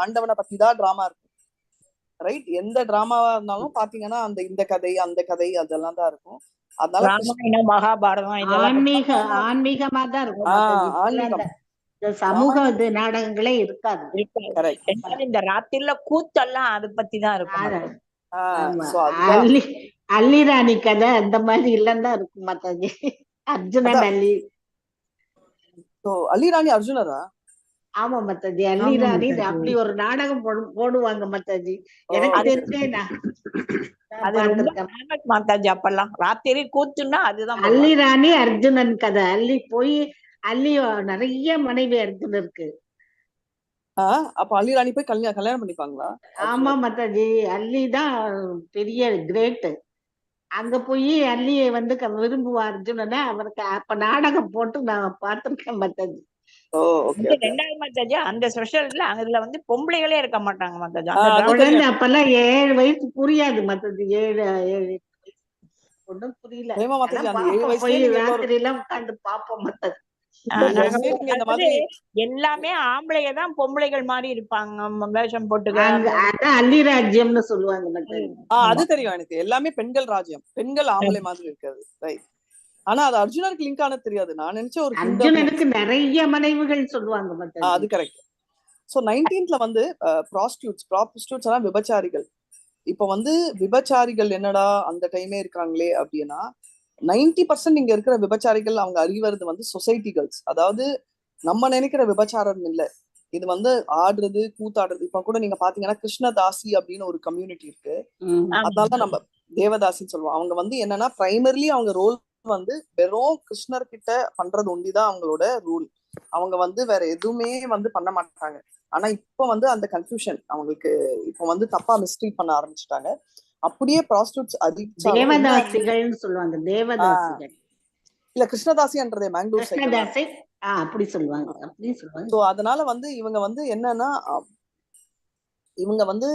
ஆண்டவனை பத்தி தான் டிராமா இருக்கும், ரைட்? எந்த டிராமாவா இருந்தாலும் பாத்தீங்கன்னா அந்த இந்த கதை அந்த கதை அதெல்லாம் தான் இருக்கும். அதனால ராமாயணம் மகாபாரதம் இதெல்லாம் ஆன்மீகமா தான் இருக்கும். ஆன்மீகம் சமூக நாடகங்களே இருக்காது. இந்த ராத்திரில கூத்தெல்லாம் அது பத்தி தான் இருக்கும். அல்லி ராணி கதை அந்த மாதிரி இல்லன்னா இருக்கும் மாதாஜி. அர்ஜுனன் அல்லி. அல்லி ராணி அர்ஜுனரா? ஆமா மாதாஜி, அல்லி ராணி அப்படி ஒரு நாடகம் போடுவாங்க மாதாஜி. எனக்கு தெரிஞ்சேன் மாதாஜி. அப்பெல்லாம் ராத்திரி கூத்துன்னா அதுதான் அல்லி ராணி அர்ஜுனன் கதை. அல்லி போய் அல்லி நிறைய மனைவி அர்ஜுனருக்கு. அப்ப அல்லி ராணி போய் கல்யாணம் பண்ணிப்பாங்களா? ஆமா மாதாஜி, அல்லி தான் பெரிய கிரேட். அங்க போய் அல்லியை வந்து விரும்புவா அர்ஜுனனை. அவருக்கு அப்ப நாடகம் போட்டு நான் பார்த்திருக்கேன் மாதாஜி. ரெண்டாவது மாதாஜி அந்த ஸ்பெஷல்ல அதுல வந்து பொம்பளைகளே இருக்க மாட்டாங்க மாதாஜி. அப்பெல்லாம் 7 வயசு புரியாது மாதாஜி. 7 ஒன்றும் புரியல. ராத்திரி எல்லாம் உட்காந்து பாப்போம் மாதாஜி. எல்லாமே ஆம்பளைங்க தான் பொம்பளைகள் மாதிரி இருப்பாங்க, வேஷம் போட்டுக்க. அல்லி ராஜ்யம்னு சொல்லுவாங்க. அது தெரியும் எனக்கு. எல்லாமே பெண்கள் ராஜ்யம், பெண்கள் ஆம்பளை மாதிரி இருக்காது. ஆனா அது அர்ஜுனருக்கு லிங்க் ஆனது தெரியாது. நான் நினைச்ச ஒரு அர்ஜுனனுக்கு நிறைய மனைவிகள் சொல்லுவாங்க. அது கரெக்ட். சோ 19th வந்து ப்ராஸ்டியூட்ஸ் எல்லாம் விபச்சாரிகள். இப்ப வந்து விபச்சாரிகள் என்னடா அந்த டைமே இருக்காங்களே அப்படின்னா 90% இங்க இருக்கிற விபச்சாரிகள் அவங்க அறிவது வந்து சொசைட்டி கேர்ள்ஸ். அதாவது நம்ம நினைக்கிற விபச்சாரம் இல்ல, இது வந்து ஆடுறது கூத்தாடுறது. இப்ப கூட நீங்க பாத்தீங்கன்னா கிருஷ்ணதாசி அப்படின்னு ஒரு கம்யூனிட்டி இருக்கு. அதனாலதான் நம்ம தேவதாசின்னு சொல்லுவோம். அவங்க வந்து என்னன்னா பிரைமர்லி அவங்க ரோல் வந்து வெறும் கிருஷ்ணர் கிட்ட பண்றது ஒண்டிதான் அவங்களோட ரூல். அவங்க வந்து வேற எதுவுமே வந்து பண்ண மாட்டாங்க. ஆனா இப்ப வந்து அந்த கன்ஃபியூஷன் அவங்களுக்கு இப்ப வந்து தப்பா மிஸ்ட்ரீட் பண்ண ஆரம்பிச்சுட்டாங்க. அப்படியே ப்ராஸ்டியூட்ஸ் தேவதாசிகள்னு சொல்லுவாங்க. தேவதாசிகள் இல்ல, கிருஷ்ணதாசின்றதே மேங்களூர் சைடு அப்படி சொல்லுவாங்க. அப்படி சொல்லுவாங்க. சோ அதனால வந்து இவங்க வந்து என்னன்னா இவங்க வந்து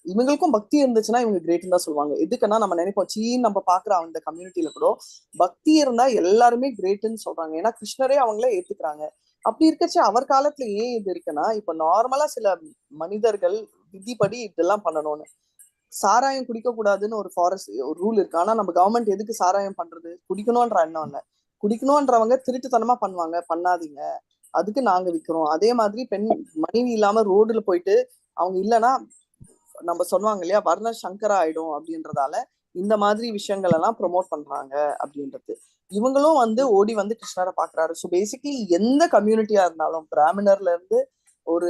இவங்களுக்கும் பக்தி இருந்துச்சுன்னா இவங்க கிரேட்னு தான் சொல்லுவாங்க. எதுக்குன்னா நம்ம நினைப்போம் நம்ம பாக்குற அந்த கம்யூனிட்டியில கூட பக்தி இருந்தா எல்லாருமே கிரேட்னு சொல்றாங்க. ஏன்னா கிருஷ்ணரே அவங்களே ஏத்துக்கிறாங்க. அப்படி இருக்கச்சு அவர் காலத்துல ஏன் இது இருக்குன்னா இப்ப நார்மலா சில மனிதர்கள் விதிப்படி இதெல்லாம் பண்ணணும்னு. சாராயம் குடிக்க கூடாதுன்னு ஒரு ரூல் இருக்கு. ஆனா நம்ம கவர்மெண்ட் எதுக்கு சாராயம் பண்றது? குடிக்கணும்ன்ற எண்ணம் இல்ல. குடிக்கணும்ன்றவங்க திருட்டுத்தனமா பண்ணுவாங்க, பண்ணாதீங்க, அதுக்கு நாங்க விக்கிறோம். அதே மாதிரி மனைவி இல்லாம ரோடுல போயிட்டு அவங்க இல்லைன்னா நம்ம சொல்லுவாங்க இல்லையா வர்ண சங்கரா ஆயிடும் அப்படின்றதால இந்த மாதிரி விஷயங்கள் எல்லாம் ப்ரொமோட் பண்றாங்க அப்படின்றது. இவங்களும் வந்து ஓடி வந்து கிருஷ்ணரை பாக்குறாரு. ஸோ பேசிக்கலி எந்த கம்யூனிட்டியா இருந்தாலும், பிராமணர்ல இருந்து ஒரு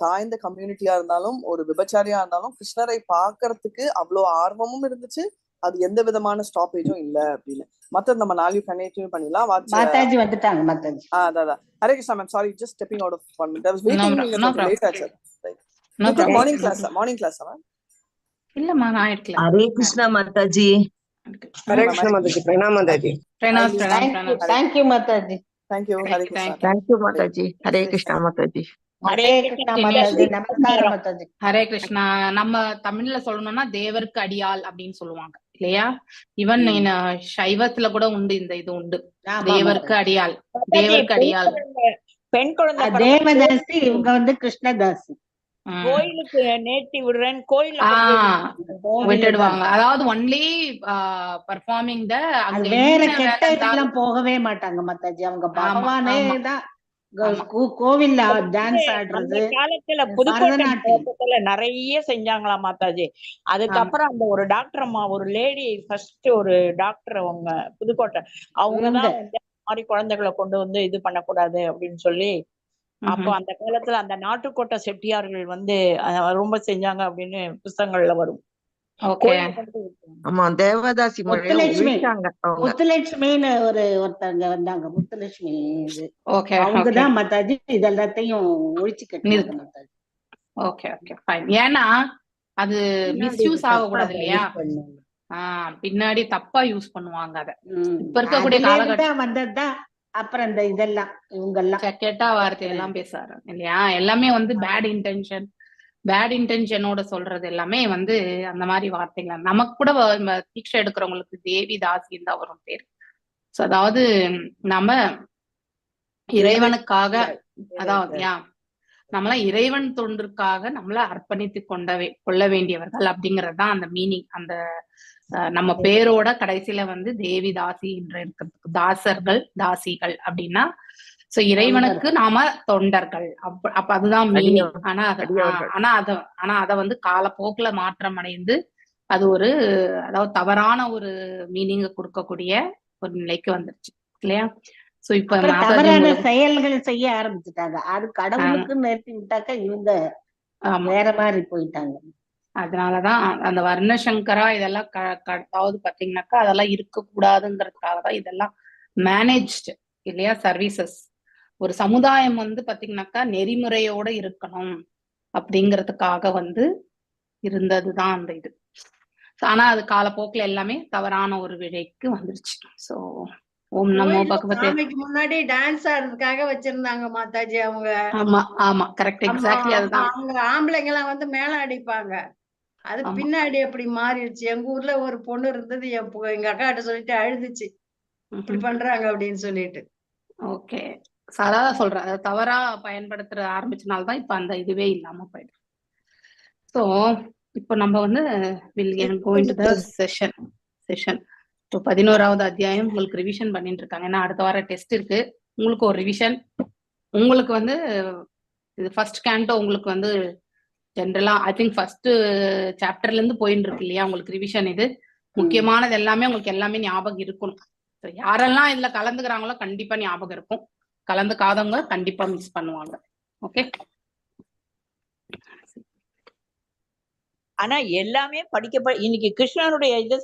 தாய்ந்த கம்யூனிட்டியா இருந்தாலும் ஒரு விபச்சாரியா இருந்தாலும் கிருஷ்ணரை பாக்குறதுக்கு அவ்வளவு ஆர்வமும் இருந்துச்சு. அது எந்த விதமான ஸ்டாப்பேஜும் இல்ல அப்படின்னு. மத்த நம்ம நாளைக்கு கனெக்டிவ் பண்ணிடலாம். மாதாஜி வந்துட்டாங்க மாதாஜி. அதான். Hare Krishna ma'am, sorry just stepping out of 1 minute. I was waiting. நீங்க லேட் ஆச்சு. மார்னிங் கிளாஸ் இல்லம்மா நான் எடுக்கல. Hare Krishna Mataji. Hare Krishna Mataji. Pranam Mataji. Thank you Mataji. Thank you. Hare Krishna. Thank you Mataji. Hare Krishna Mataji. Hare Krishna Mataji. நமஸ்காரம் மாதாஜி. ஹரே கிருஷ்ணா. நம்ம தமிழ்ல சொல்லணும்னா தேவருக்கு அடியாள் அப்படின்னு சொல்லுவாங்க இல்லையா? ஈவன் சைவத்துல கூட உண்டு, இந்த இது உண்டு, தேவருக்கு அடியாள், தேவருக்கு அடியாள். பெண் குழந்தை தேவதாசி, இவங்க வந்து கிருஷ்ணதாசி. கோயிலுக்கு நேர்த்தி விடுறேன், கோயில விட்டுடுவாங்க. அதாவது ஒன்லி பர்ஃபார்மிங் த, வேற கெட்ட இதெல்லாம் போகவே மாட்டாங்க மாதாஜி. அவங்க பகவானே தான் கோவில்ல டான்ஸ் ஆடுறது. காலத்துல புதுக்கோட்டை நிறைய செஞ்சாங்களா மாதாஜி. அதுக்கப்புறம் அந்த ஒரு டாக்டர் அம்மா, ஒரு லேடி ஃபர்ஸ்ட் ஒரு டாக்டர், அவங்க புதுக்கோட்டை, அவங்கதான் வந்து மாதிரி குழந்தைகளை கொண்டு வந்து இது பண்ணக்கூடாது அப்படின்னு சொல்லி, அப்போ அந்த காலத்துல அந்த நாட்டுக்கோட்டை செட்டியார்கள் வந்து ரொம்ப செஞ்சாங்க அப்படின்னு புத்தகங்கள்ல வரும். ஆமா, தேவதாசி முத்துலட்சுமின்னு ஒருத்தவங்க வந்தாங்க. முத்துலட்சுமி அவங்கதான் மாதாஜி இதெல்லாத்தையும் ஒழிச்சு கட்டினாங்க மாதாஜி. Okay okay fine. ஏன்னா அது மிஸ்யூஸ் ஆகக்கூடாது இல்லையா? பின்னாடி தப்பா யூஸ் பண்ணுவாங்க. அத இப்ப இருக்கக்கூடிய காலகட்டம் வந்ததுதான். அப்புறம் இந்த இதெல்லாம் இவங்க எல்லாம் கெட்ட வார்த்தை எல்லாம் பேசுறாரு இல்லையா? எல்லாமே வந்து பேட் இன்டென்ஷனோட சொல்றது எல்லாமே வந்து அந்த மாதிரி வார்த்தைகள். நமக்கு கூட தீட்சை எடுக்கிறவங்களுக்கு தேவி தாசின்னு தான் வரும் பேர். சோ அதாவது நம்ம இறைவனுக்காக, அதாவது நம்மளாம் இறைவன் தொண்டிற்காக நம்மள அர்ப்பணித்து கொள்ள வேண்டியவர்கள் அப்படிங்கறதுதான் அந்த மீனிங். அந்த நம்ம பேரோட கடைசியில வந்து தேவி தாசி என்று இருக்கிறதுக்கு தாசர்கள் தாசிகள் அப்படின்னா சோ இறைவனுக்கு நாம தொண்டர்கள். அப்ப அதுதான் மீனிங். ஆனா அத வந்து காலப்போக்குல மாற்றம் அடைந்து அது ஒரு அதாவது தவறான ஒரு மீனிங்க கொடுக்கக்கூடிய ஒரு நிலைக்கு வந்துருச்சு இல்லையா? சோ இப்ப தவறான செயல்கள் செய்ய ஆரம்பிச்சுட்டாங்க. அது கடவுளுக்கு நிறுத்தி விட்டாக்க இவங்க வேற மாதிரி போயிட்டாங்க. அதனாலதான் அந்த வர்ணசங்கரா இதெல்லாம் அதாவது பாத்தீங்கன்னாக்கா அதெல்லாம் இருக்கக்கூடாதுங்கிறதுக்காகதான் இதெல்லாம் மேனேஜ்டு இல்லையா சர்வீசஸ். ஒரு சமுதாயம் வந்து பாத்தீங்கன்னாக்கா நெறிமுறையோட இருக்கணும் அப்படிங்கிறதுக்காக வந்து இருந்ததுதான் அந்த இது. ஆனா அது காலப்போக்குல எல்லாமே தவறான ஒரு விடைக்கு வந்துருச்சு. சோ ஓம் நமோ பகவதே. சாமிக்கு முன்னாடி டான்ஸ் ஆடுறதுக்காக வச்சிருந்தாங்க மாதாஜி அவங்க. ஆமா ஆமா கரெக்ட் எக்ஸாக்ட்லி அதுதான். அவங்க ஆம்பளைங்க எல்லாம் வந்து மேல அடிப்பாங்க. அது பின்னாடி அப்படி மாறிடுச்சு. எங்க ஊர்ல ஒரு பொண்ணு இருந்தது, எங்க அக்காட்ட சொல்லிட்டு அழுதுச்சு இப்படி பண்றாங்க அப்படின்னு சொல்லிட்டு. ஓகே அதான் சொல்றேன், தவறா பயன்படுத்துற ஆரம்பிச்சனால்தான் இப்ப அந்த இதுவே இல்லாம போயிடும். சோ இப்போ நம்ம வந்து செஷன் இப்போ 11வது அத்தியாயம் உங்களுக்கு ரிவிஷன் பண்ணிட்டு இருக்காங்க. ஏன்னா அடுத்த வாரம் டெஸ்ட் இருக்கு. உங்களுக்கு ஒரு ரிவிஷன். உங்களுக்கு வந்து இது ஃபர்ஸ்ட் கேண்டோ உங்களுக்கு வந்து ஜென்ரலா ஐ திங்க் ஃபர்ஸ்ட் சாப்டர்ல இருந்து போயிட்டு இருக்கு இல்லையா உங்களுக்கு ரிவிஷன். இது முக்கியமானது எல்லாமே உங்களுக்கு எல்லாமே ஞாபகம் இருக்கணும். யாரெல்லாம் இதுல கலந்துக்கிறாங்களோ கண்டிப்பா ஞாபகம் இருக்கும். கலந்துக்காதவங்க கண்டிப்பா மிஸ் பண்ணுவாங்க. ஓகே. ஆனா எல்லாமே இன்னைக்கு கிருஷ்ணனுடைய இது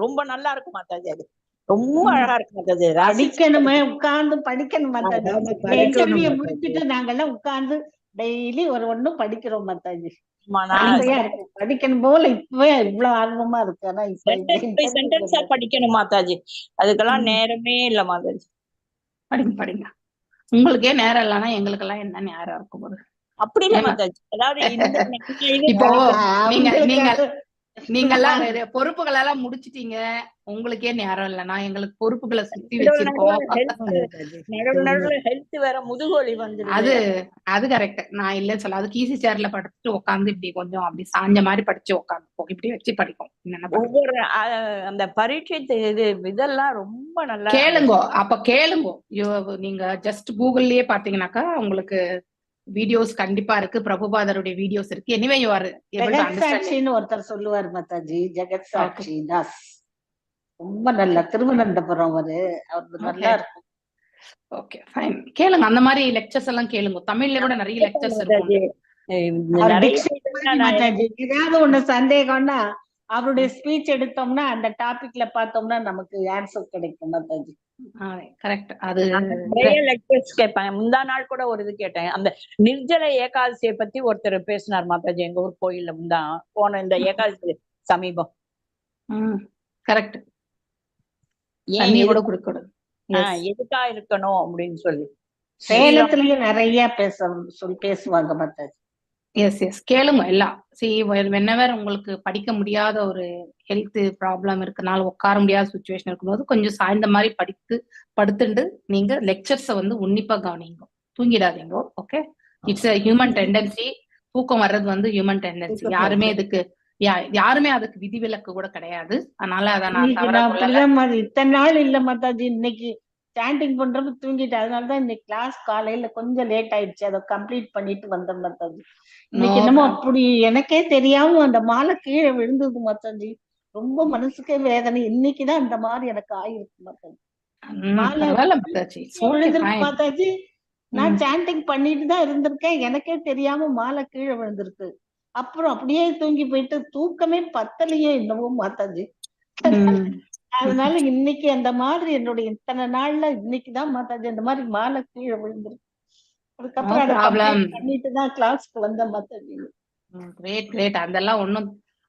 ரொம்ப நல்லா இருக்கும் மாதாஜி. அது ரொம்ப அழகா இருக்கு மாதாஜி. படிக்கணுமே, உட்கார்ந்து படிக்கணும் மாதாஜி. இன்டர்வியூ முடிச்சுட்டு நாங்கெல்லாம் உட்கார்ந்து டெய்லி ஒண்ணு படிக்கிறோம் மாதாஜி. படிக்கணும் போல இப்பவே இவ்வளவு ஆர்வமா இருக்கு. ஆனா சென்டென்ஸா படிக்கணும் மாதாஜி. அதுக்கெல்லாம் நேரமே இல்ல மாதாஜி. படிங்க. உங்களுக்கே நேரம் இல்லைன்னா எங்களுக்கு எல்லாம் என்ன நேரம் இருக்கும் போது அப்படி இல்ல மாதாஜி. அதாவது இப்போ நீங்கெல்லாம் பொறுப்புகள் எல்லாம் முடிச்சிட்டீங்க, உங்களுக்கே நேரம் இல்லைன்னா எங்களுக்கு பொறுப்புகளை சுத்தி வச்சிருக்கோம். ஹெல்த் வேற முதுகோலி வந்து அது கரெக்ட். நான் இல்லன்னு சொல்ல, அதுக்கு ஈஸி சேர்ல படிச்சுட்டு உட்காந்து இப்படி கொஞ்சம் அப்படி சாஞ்ச மாதிரி படிச்சு உட்காந்து இப்படி வச்சு படிக்கும். ஒவ்வொரு அந்த பரீட்சை இதெல்லாம் ரொம்ப நல்லா கேளுங்க. நீங்க ஜஸ்ட் கூகுள்லயே பாத்தீங்கன்னாக்கா உங்களுக்கு வீடியோஸ் கண்டிப்பா இருக்கு. பிரபுபாதருடைய வீடியோஸ் இருக்கு. Anyway you are able to understand. ஒருத்தர் சொல்லுவார் மாதாஜி, ஜெகத் சாட்சி தாஸ். ரொம்ப நல்ல திருவனந்தபுரம் அவரு நல்லா இருக்கும். Okay fine. கேளுங்க, அந்த மாதிரி லெக்சர்ஸ் எல்லாம் கேளுங்க. தமிழ்ல கூட நிறைய லெக்சர்ஸ் இருக்கு. ஏதாவது ஒண்ணு சந்தேகம்னா அவருடைய ஸ்பீச் எடுத்தோம்னா அந்த டாபிக்ல பார்த்தோம்னா நமக்கு ஆன்சர் கிடைக்கும் மாதாஜி. கரெக்ட். அது கேட்பாங்க. முந்தா நாள் கூட ஒரு இது கேட்டேன். அந்த நிர்ஜல ஏகாதசியை பத்தி ஒருத்தர் பேசினார் மாதாஜி எங்க ஊர் கோயில்ல முந்தா போன இந்த ஏகாதசி சமீபம். கரெக்ட். ஏன் கூட குடுக்கணும், எதுக்கா இருக்கணும் அப்படின்னு சொல்லி சேலத்துலயும் நிறைய பேசுவாங்க மாதாஜி. எஸ் கேளுங்க எல்லாம். வென்னவர் உங்களுக்கு படிக்க முடியாத ஒரு ஹெல்த் ப்ராப்ளம் இருக்குனால உட்கார முடியாத சுச்சுவேஷன் இருக்கும்போது கொஞ்சம் சாய்ந்த மாதிரி படுத்துட்டு நீங்க லெக்சர்ஸை வந்து உன்னிப்பா கவனிங்க. தூங்கிடாதீங்க. Okay. It's a human tendency. தூக்கம் வர்றது வந்து ஹியூமன் டெண்டன்சி. யாருமே அதுக்கு விதிவிலக்கு கூட கிடையாது. அதனால அதை நான் இத்தனை நாள் இல்ல மாதாஜி. இன்னைக்கு ஸ்டாண்டிங் பண்றப்ப தூங்கிட்டு, அதனாலதான் இன்னைக்கு கிளாஸ் காலையில கொஞ்சம் லேட் ஆயிடுச்சு. அதை கம்ப்ளீட் பண்ணிட்டு வந்தோம் மாதாஜி. இன்னைக்கு என்னமோ அப்படி எனக்கே தெரியாம அந்த மாலை கீழே விழுந்தது மாதாஜி. ரொம்ப மனசுக்கே வேதனை. இன்னைக்குதான் அந்த மாதிரி எனக்கு ஆயிருக்கு மாதாஜி. மாதாஜி நான் சாண்டிங் பண்ணிட்டு தான் இருந்திருக்கேன். எனக்கே தெரியாம மாலை கீழே விழுந்திருக்கு. அப்புறம் அப்படியே தூங்கி போயிட்டு தூக்கமே பத்தலையே என்னவோ மாதாஜி. அதனால இன்னைக்கு அந்த மாதிரி என்னுடைய இத்தனை நாள்ல இன்னைக்குதான் மாதாஜி அந்த மாதிரி மாலை கீழே விழுந்திருக்கு. அதுக்கப்புறம் பண்ணிட்டு தான் கிளாஸ்க்கு வந்த மாதாஜி. கிரேட்.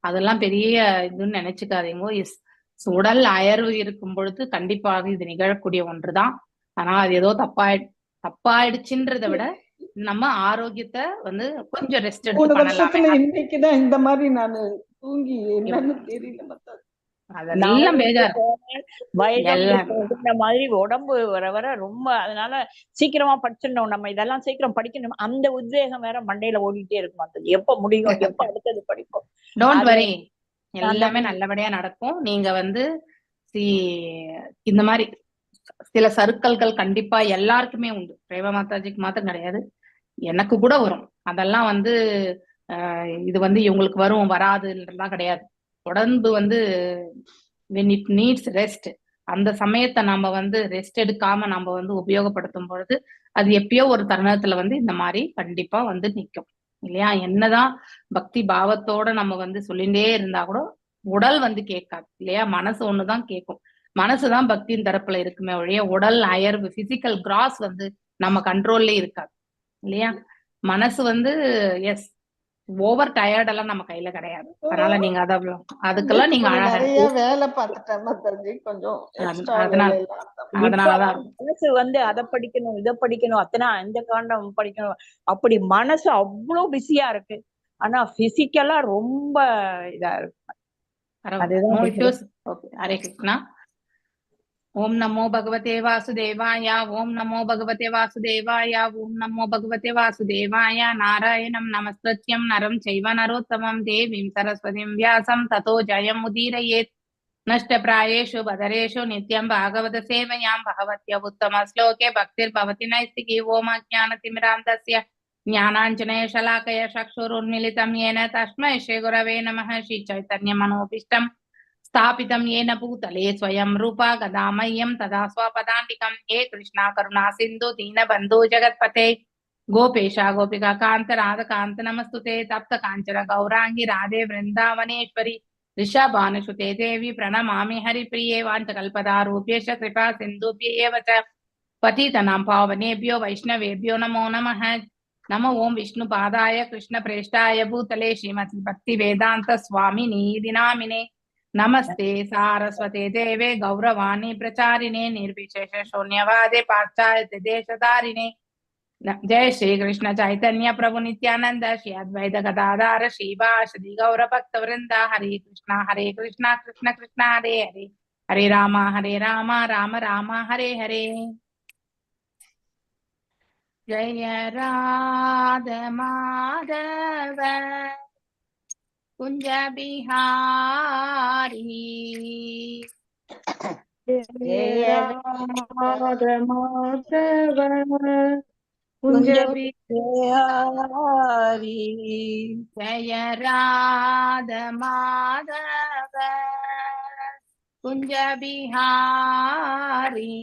அதெல்லாம் பெரிய இதுன்னு நினைச்சுக்காதீங்க. உடல் அயர்வு இருக்கும் பொழுது கண்டிப்பாக இது நிகழக்கூடிய ஒன்றுதான். ஆனா அது ஏதோ தப்பாயிடுச்சுன்றதை விட நம்ம ஆரோக்கியத்தை வந்து கொஞ்சம் ரெஸ்ட் எடுத்து பண்ணலாம். இன்னைக்குதான் இந்த மாதிரி நான் தூங்கி என்னன்னு தெரியல மாதாஜி. அதெல்லாம் பேஜார் வயது இந்த மாதிரி உடம்பு வர வர ரொம்ப, அதனால சீக்கிரமா படிச்சிடணும், நம்ம இதெல்லாம் சீக்கிரம் படிக்கணும், அந்த உத்வேகம் வேற மண்டையில ஓடிட்டே இருக்கும். அது எப்ப முடியும், எப்ப அடுத்தது படிப்போம். டோன்ட் வரி, எல்லாமே நல்லபடியா நடக்கும். நீங்க இந்த மாதிரி சில சறுக்கல்கள் கண்டிப்பா எல்லாருக்குமே உண்டு. பிரேமா மாதாஜிக்கு மாத்திரம் கிடையாது, எனக்கு கூட வரும். அதெல்லாம் இது இவங்களுக்கு வரும் வராதுன்றதுலாம் கிடையாது. உடம்பு when it needs rest, அந்த சமயத்தை நம்ம ரெஸ்ட் எடுக்காம நம்ம உபயோகப்படுத்தும் பொழுது அது எப்பயோ ஒரு தருணத்துல இந்த மாதிரி கண்டிப்பா நிக்கும் இல்லையா? என்னதான் பக்தி பாவத்தோட நம்ம சொல்லிட்டே இருந்தா கூட உடல் கேட்காது இல்லையா? மனசு ஒண்ணுதான் கேட்கும். மனசுதான் பக்தியின் தரப்புல இருக்குமே ஒழிய உடல் அயர்வு பிசிக்கல் கிராஸ் நம்ம கண்ட்ரோல்லே இருக்காது இல்லையா? மனசு எஸ் ஓவர் டயர்ட் எல்லாம் நம்ம கையில கிடையாது. அதனால நீங்க அதுக்கெல்லாம் நீங்க நிறைய வேலை பார்த்துட்டேன் கொஞ்சம். அதனாலதான் மனசு அதை படிக்கணும் இதை படிக்கணும் அத்தனை இந்த காண்டம் படிக்கணும் அப்படி மனசு அவ்வளவு பிஸியா இருக்கு. ஆனா பிசிக்கலா ரொம்ப இதா இருக்கு. ஹரே கிருஷ்ணா. ஓம் நமோ பகவதே வாசுதேவாய. ஓம் நமோ பகவதே வாசுதேவாய. ஓம் நமோ பகவதே வாசுதேவாய. நாராயணம் நமஸ்கிருத்யம் நரம் சைவ நரோத்தமம் தேவீம் சரஸ்வதிம் வியாசம் ததோ ஜயம் உதீரயேத். நஷ்டப்ராயேஷு பதரேஷு நித்யம் பாகவத சேவையாம் பகவத்ய உத்தம ஸ்லோகே பக்திர் பவதி நைஸ்திகி. ஓம் அஜ்ஞானதிமிராந்தஸ்ய ஞானாஞ்சனய ஷலாகய சக்ஷுருன்மிலிதம் येन तस्मै श्री गुरवे नमः. श्री चैतन्य मनोभीष्टं स्थापितं येन भूतले स्वयं रूपा गदामह्यं तदा स्वपदान्तिकं. हे कृष्णा करुणा सिन्धु दीनबन्धु जगत्पते गोपेशा गोपिका कान्त राधकान्त नमस्तुते. तप्त काञ्चन गौरांगी राधे वृन्दावनेश्वरी ऋषभानुसुते देवी प्रणमामि हरिप्रिये. वाञ्छकल्पतारूप्यश्च कृपा सिन्धुभ्य एव च पतितनां पावनेभ्यो वैष्णवेभ्यो नमो नमः. नमो ओं विष्णुपादाय कृष्णप्रेष्ठाय भूतले श्रीमती भक्ति वेदांत स्वामिनी नामिने. नमस्ते सारस्वते देवे गौरवाणी प्रचारिणे निर्विशेष शून्यवादे पाश्चात्य देशधारिणे. जय श्री कृष्ण चैतन्य प्रभु नित्यानंद श्री अद्वैत गदाधर श्रीवासदि गौर भक्त वृंदा. हरे कृष्णा कृष्ण कृष्ण हरे हरे. हरे राम राम राम हरे हरे. जय राधा माधव कुंज बिहारी. जय राधा माधव कुंज बिहारी. जय राधा माधव कुंज बिहारी.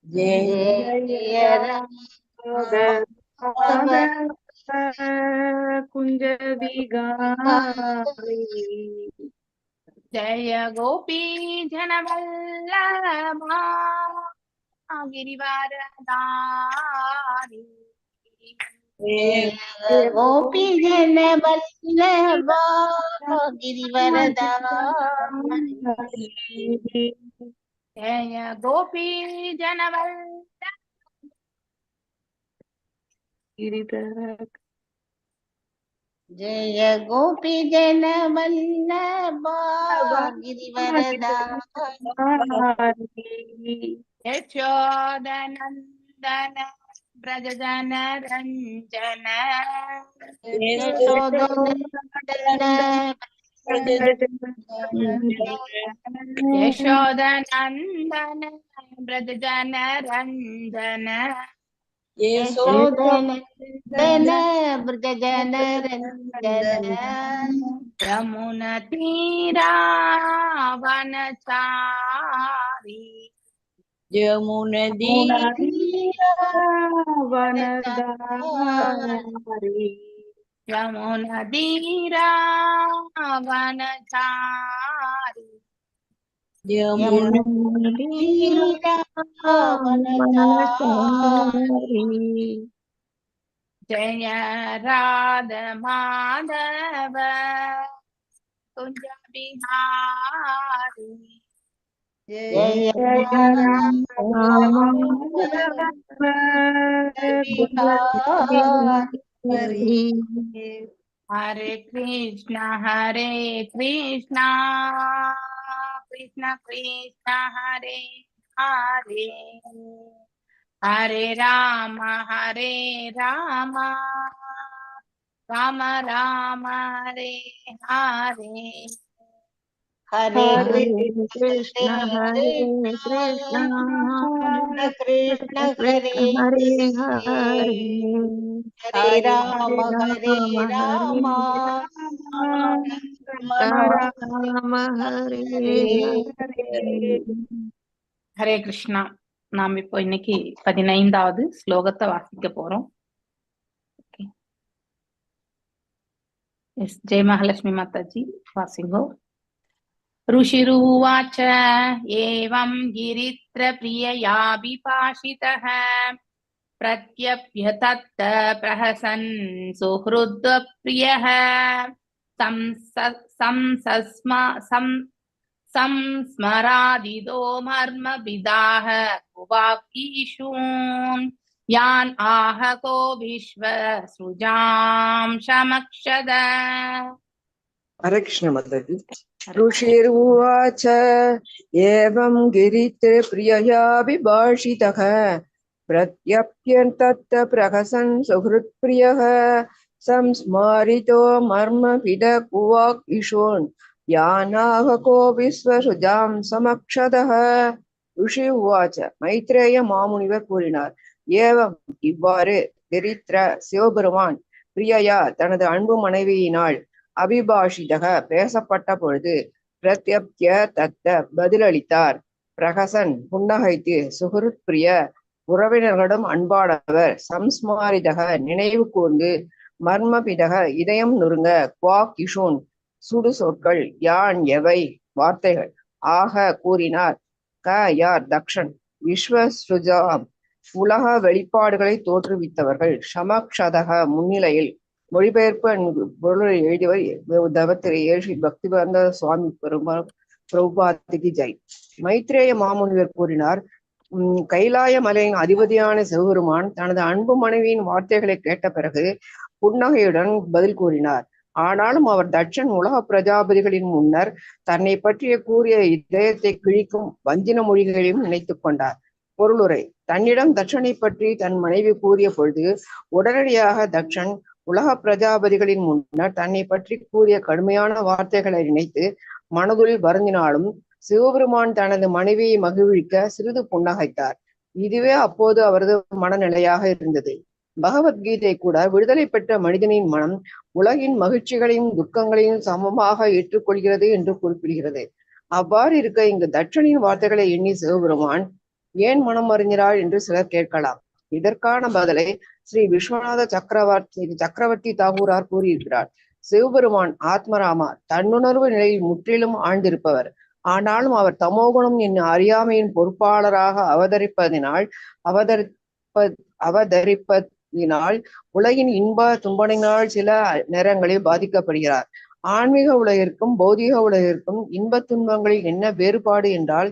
जय राधा कुंज बिहारी. जय गोपी जनवल्लभा गिरिवरधारी. गोपी जनवल्लभा गिरिवरधारी. जय गोपी जनवल्लभा जय गोपी जनवल्लभा गिरिवरधारी. यशोदनन्दन ब्रजजन रञ्जन. यशोदनन्दन ब्रजजन रञ्जन. यशोदनन्दन ब्रजजन रञ्जन. यमुना तीरा वनचारी. यमुना तीरा वनचारी. यमुना तीरा वनचारी. यमुना तीरा वनचारी. जय राधा माधव कुंज बिहारी. जय राधा बिहारी. हरे कृष्णा कृष्ण कृष्ण हरे हरे हरे राम राम राम हरे हरे हरे हरे कृष्ण कृष्ण हरे कृष्ण कृष्ण हरे हरे हरे हरे राम हरे राम राम हरे हरे ஹரே கிருஷ்ணா. நாம் இப்போ இன்னைக்கு 15வது ஸ்லோகத்தை வாசிக்க போறோம். ஜெய மகாலட்சுமி மாதாஜி வாசிங்கோ. ऋषिरुवाच एवं गिरित्र प्रियया विपाशितः प्रत्यप्यतत्त प्रहसन् सुहृद्प्रियः संस्मरादिदो मर्मविदाः कुवाकीषून् यान् आहको विश्वसृजां समक्षद. हरे कृष्ण माताजी। ऋषिर्वाच एवं गिरित्रप्रियया विभाषितः प्रत्यप्यन्तत् प्रहसन् सुहृत्प्रियः संस्मारितो मर्मविदः कुवाकीषून् यानाहको विश्वसृजां समक्षदः. ऋषि उवाच மைத்ரேய மாமுனிவர் கூறினார், ஏவம் இவ்வாறு கிரித்ர சிவபெருமான் பிரியயா தனது அன்பு மனைவியினால் அபிபாஷிதக பேசப்பட்ட பொழுது பிரத்யப்ய தத்த பதிலளித்தார். பிரகசன் புன்னகைத்து சுஹருத் பிரிய உறவினர்களிடம் அன்பானவர் சம்ஸ்மாரிதக நினைவு கூர்ந்து மர்மபிதக இதயம் நொறுங்க குவா கிஷோன் சுடு சொற்கள் யான் எவை வார்த்தைகள் ஆக கூறினார். க யார் தக்ஷன் விஸ்வஸ்ருஜாம் உலக வெளிப்பாடுகளை தோற்றுவித்தவர்கள் சமக்ஷதக முன்னிலையில் மொழிபெயர்ப்பு பொருளை எழுதியவர் தவத்திரை ஏழு பக்திவேந்த சுவாமி பிரபுபாதிக்கு ஜெய். மைத்ரேய மாமுனிவர் கூறினார், கைலாய மலையின் அதிபதியான சிவபெருமான் தனது அன்பு மனைவியின் வார்த்தைகளை கேட்ட பிறகு புன்னகையுடன் பதில் கூறினார். ஆனாலும் அவர் தட்சன் உலக பிரஜாபதிகளின் முன்னர் தன்னை பற்றிய கூறிய இதயத்தை கிழிக்கும் வஞ்சின மொழிகளையும் நினைத்துக் கொண்டார். பொருளுரை: தன்னிடம் தட்சனை பற்றி தன் மனைவி கூறிய பொழுது உடனடியாக தட்சன் உலக பிரஜாபதிகளின் முன்னர் தன்னை பற்றி கூறிய கடுமையான வார்த்தைகளை நினைத்து மனதுள் வருந்தினாலும் சிவபெருமான் தனது மனைவியை மகிழ்விக்க சிறிது புன்னகைத்தார். இதுவே அப்போது அவரது மனநிலையாக இருந்தது. பகவத்கீதை கூட விடுதலை பெற்ற மனிதனின் மனம் உலகின் மகிழ்ச்சிகளையும் துக்கங்களையும் சமமாக ஏற்றுக்கொள்கிறது என்று குறிப்பிடுகிறது. அவ்வாறு இருக்க இங்கு தட்சனின் வார்த்தைகளை எண்ணி சிவபெருமான் ஏன் மனம் அறிஞராள் என்று சிலர் கேட்கலாம். இதற்கான பதிலை ஸ்ரீ விஸ்வநாத சக்கரவர்த்தி தாகூரார் கூறியிருக்கிறார். சிவபெருமான் ஆத்மராமா தன்னுணர்வு நிலையில் முற்றிலும் ஆழ்ந்திருப்பவர். ஆனாலும் அவர் தமோகுணம் என்னும் அறியாமையின் பொறுப்பாளராக அவதரிப்பதினால் உலகின் இன்ப துன்பங்களினால் சில நேரங்களில் பாதிக்கப்படுகிறார். ஆன்மீக உலகிற்கும் பௌதிக உலகிற்கும் இன்ப துன்பங்களில் என்ன வேறுபாடு என்றால்,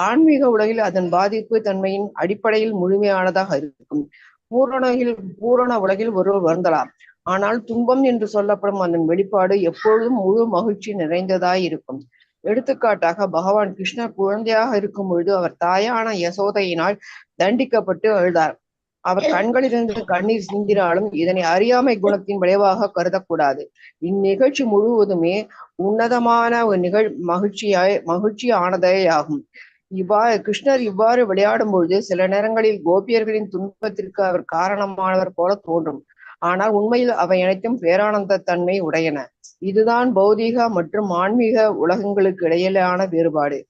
ஆன்மீக உலகில் அதன் பாதிப்பு தன்மையின் அடிப்படையில் முழுமையானதாக இருக்கும். பூரண உலகில் ஒருவர் வருந்தலாம், ஆனால் துன்பம் என்று சொல்லப்படும் அதன் வெளிப்பாடு எப்பொழுதும் முழு மகிழ்ச்சி நிறைந்ததாய் இருக்கும். எடுத்துக்காட்டாக, பகவான் கிருஷ்ணர் குழந்தையாக இருக்கும் பொழுது அவர் தாயான யசோதையினால் தண்டிக்கப்பட்டு அழுதார். அவர் கண்களிலிருந்து கண்ணீர் சிந்தினாலும் இதனை அறியாமை குணத்தின் விளைவாக கருதக்கூடாது. இந்நிகழ்ச்சி முழுவதுமே உன்னதமான ஒரு மகிழ்ச்சி ஆனதேயாகும். கிருஷ்ணர் இவ்வாறு விளையாடும் பொழுது சில நேரங்களில் கோபியர்களின் துன்பத்திற்கு அவர் காரணமானவர் போல தோன்றும். ஆனால் உண்மையில் அவை அனைத்தும் பேரானந்த தன்மை உடையன. இதுதான் பௌதீக மற்றும் ஆன்மீக உலகங்களுக்கு இடையிலான வேறுபாடு.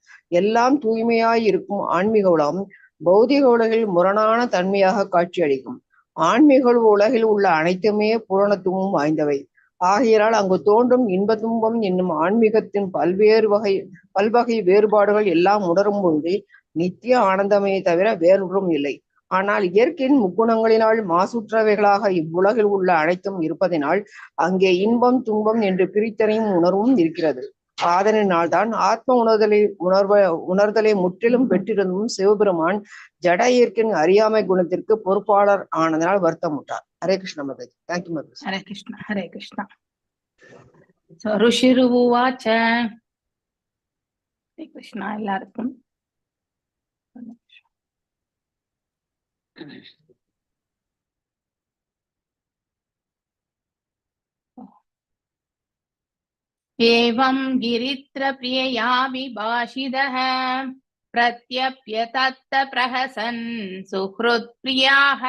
எல்லாம் தூய்மையாய் இருக்கும் ஆன்மீக உலகம் பௌதிக உலகில் முரணான தன்மையாக காட்சியளிக்கும். ஆன்மீக உலகில் உள்ள அனைத்துமே பூரணத்துவம் வாய்ந்தவை. ஆகையால் அங்கு தோன்றும் இன்ப துன்பம் என்னும் ஆன்மீகத்தின் பல்வகை வேறுபாடுகள் எல்லாம் உணரும் பொழுது நித்திய ஆனந்தமே தவிர வேறொன்றும் இல்லை. ஆனால் இயற்கையின் முக்குணங்களினால் மாசுற்றவைகளாக இவ்வுலகில் உள்ள அனைத்தும் இருப்பதனால் அங்கே இன்பம் துன்பம் என்று பிரித்தனையும் உணர்வும் இருக்கிறது. ஆதலினால் தான் ஆத்ம உணர்தலை முற்றிலும் பெற்றிருந்தும் சிவபெருமான் ஜட இயற்கையின் அறியாமை குணத்திற்கு பொறுப்பாளர் ஆனதனால் வருத்தமுட்டார். ஹரே கிருஷ்ண மதாஜி. தேங்க்யூ மதாஜி. ஹரே கிருஷ்ணா. ஹரே கிருஷ்ணா. ருஷிருவாச்ச ஹரே கிருஷ்ணா எல்லாருக்கும். एवं गिरित्र प्रियया विभाषितः प्रत्यप्यतत्त प्रहसन् सुहृत्प्रियाः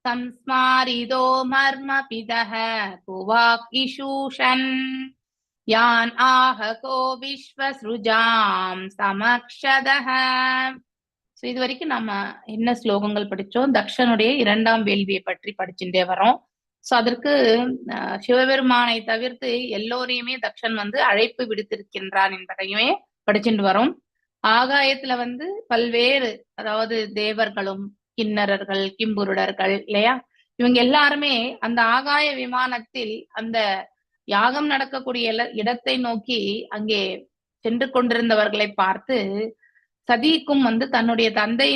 संस्मारितो मर्मपितः कुवाक्इषूषन् यान् आहको विश्वसृजां समक्षदः. சோ இது வரைக்கும் நம்ம என்ன ஸ்லோகங்கள் படிச்சோம்? தக்ஷனுடைய 2ஆம் வேள்வியை பற்றி படிச்சுட்டே வரோம். சோ அதற்கு சிவபெருமானை தவிர்த்து எல்லோரையுமே தக்ஷன் அழைப்பு விடுத்திருக்கின்றான் என்பதையுமே படிச்சுட்டு வரோம். ஆகாயத்துல பல்வேறு, அதாவது தேவர்களும் கிண்ணறர்கள் கிம்புருடர்கள் இல்லையா, இவங்க எல்லாருமே அந்த ஆகாய விமானத்தில் அந்த யாகம் நடக்கக்கூடிய இடத்தை நோக்கி அங்கே சென்று கொண்டிருந்தவர்களை பார்த்து சதிக்கும் தன்னுடைய தந்தை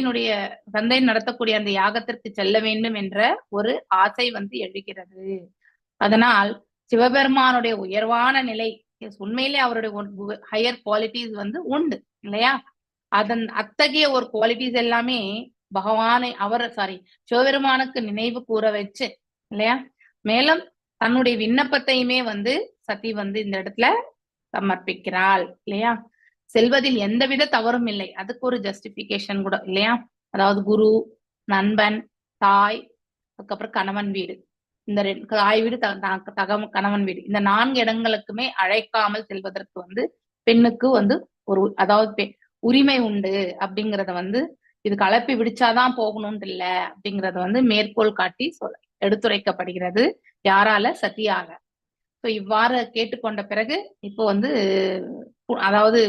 நடத்தக்கூடிய அந்த யாகத்திற்கு செல்ல வேண்டும் என்ற ஒரு ஆசை எழுகிறது. அதனால் சிவபெருமானுடைய உயர்வான நிலை, உண்மையிலே அவருடைய ஹையர் குவாலிட்டிஸ் உண்டு இல்லையா, அத்தகைய ஒரு குவாலிட்டிஸ் எல்லாமே பகவானை சிவபெருமானுக்கு நினைவு கூற வச்சு இல்லையா, மேலும் தன்னுடைய விண்ணப்பத்தையுமே சதி இந்த இடத்துல சமர்ப்பிக்கிறாள் இல்லையா. செல்வதில் எந்தவித தவறும் இல்லை, அதுக்கு ஒரு ஜஸ்டிபிகேஷன் கூட இல்லையா. அதாவது குரு, நண்பன், தாய், அதுக்கப்புறம் கணவன் வீடு, இந்த தாய் வீடு, கணவன் வீடு, இந்த 4 இடங்களுக்குமே அழைக்காமல் செல்வதற்கு பெண்ணுக்கு ஒரு அதாவது உரிமை உண்டு அப்படிங்கறத இதுக்கு அழைப்பி விடிச்சாதான் போகணும்னு இல்ல அப்படிங்கறத மேற்கோள் காட்டி எடுத்துரைக்கப்படுகிறது. யாரால? சதியாக. இவ்வாறு கேட்டுக்கொண்ட பிறகு இப்போ அதாவது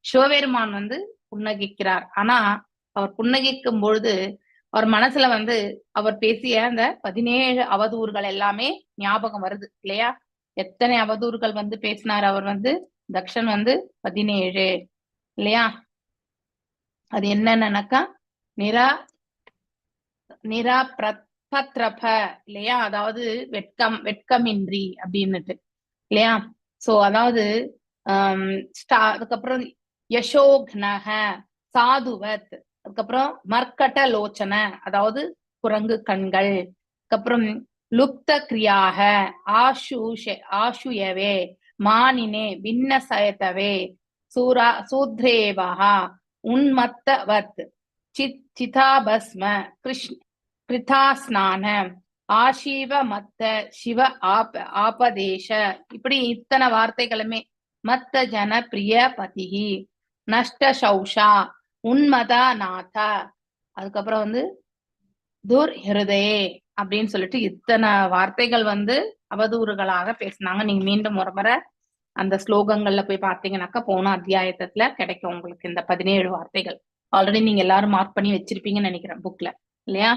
சிவபெருமான் புன்னகிக்கிறார். ஆனா அவர் புன்னகிக்கும் பொழுது அவர் மனசுல அவர் பேசிய அந்த 17 அவதூறுகள் எல்லாமே ஞாபகம் வருது இல்லையா. எத்தனை அவதூறுகள் பேசினார் அவர் தக்ஷன் 17 இல்லையா. அது என்னன்னாக்கா நிரா பிரத்ரப இல்லையா, அதாவது வெட்கமின்றி அப்படின்னுட்டு இல்லையா. சோ அதாவது அதுக்கப்புறம் யசோக்னக சாதுவத், அதுக்கப்புறம் மர்க்கட்ட லோச்சன, அதாவது குரங்கு கண்கள், அதுக்கப்புறம் லுப்த கிரியாக ஆஷுயவே மானினே விண்ணசயத்தவே சூத்ரேவஹ உன்மத்தவத் சிதாபஸ்ம கிருதாஸ்நான ஆஷீவ மத்த சிவ ஆபதேச, இப்படி இத்தனை வார்த்தைகளுமே மத்த ஜன பிரிய பதிகி நஷ்ட சௌஷா உன்மதா நாத, அதுக்கப்புறம் துர் ஹிருதயே அப்படின்னு சொல்லிட்டு இத்தனை வார்த்தைகள் அவதூறுகளாக பேசினாங்க. நீங்க மீண்டும் ஒரு முறை அந்த ஸ்லோகங்கள்ல போய் பார்த்தீங்கன்னாக்கா போன அத்தியாயத்துல கிடைக்கும் உங்களுக்கு இந்த 17 வார்த்தைகள். ஆல்ரெடி நீங்க எல்லாரும் மார்க் பண்ணி வச்சிருப்பீங்கன்னு நினைக்கிறேன் புக்ல இல்லையா.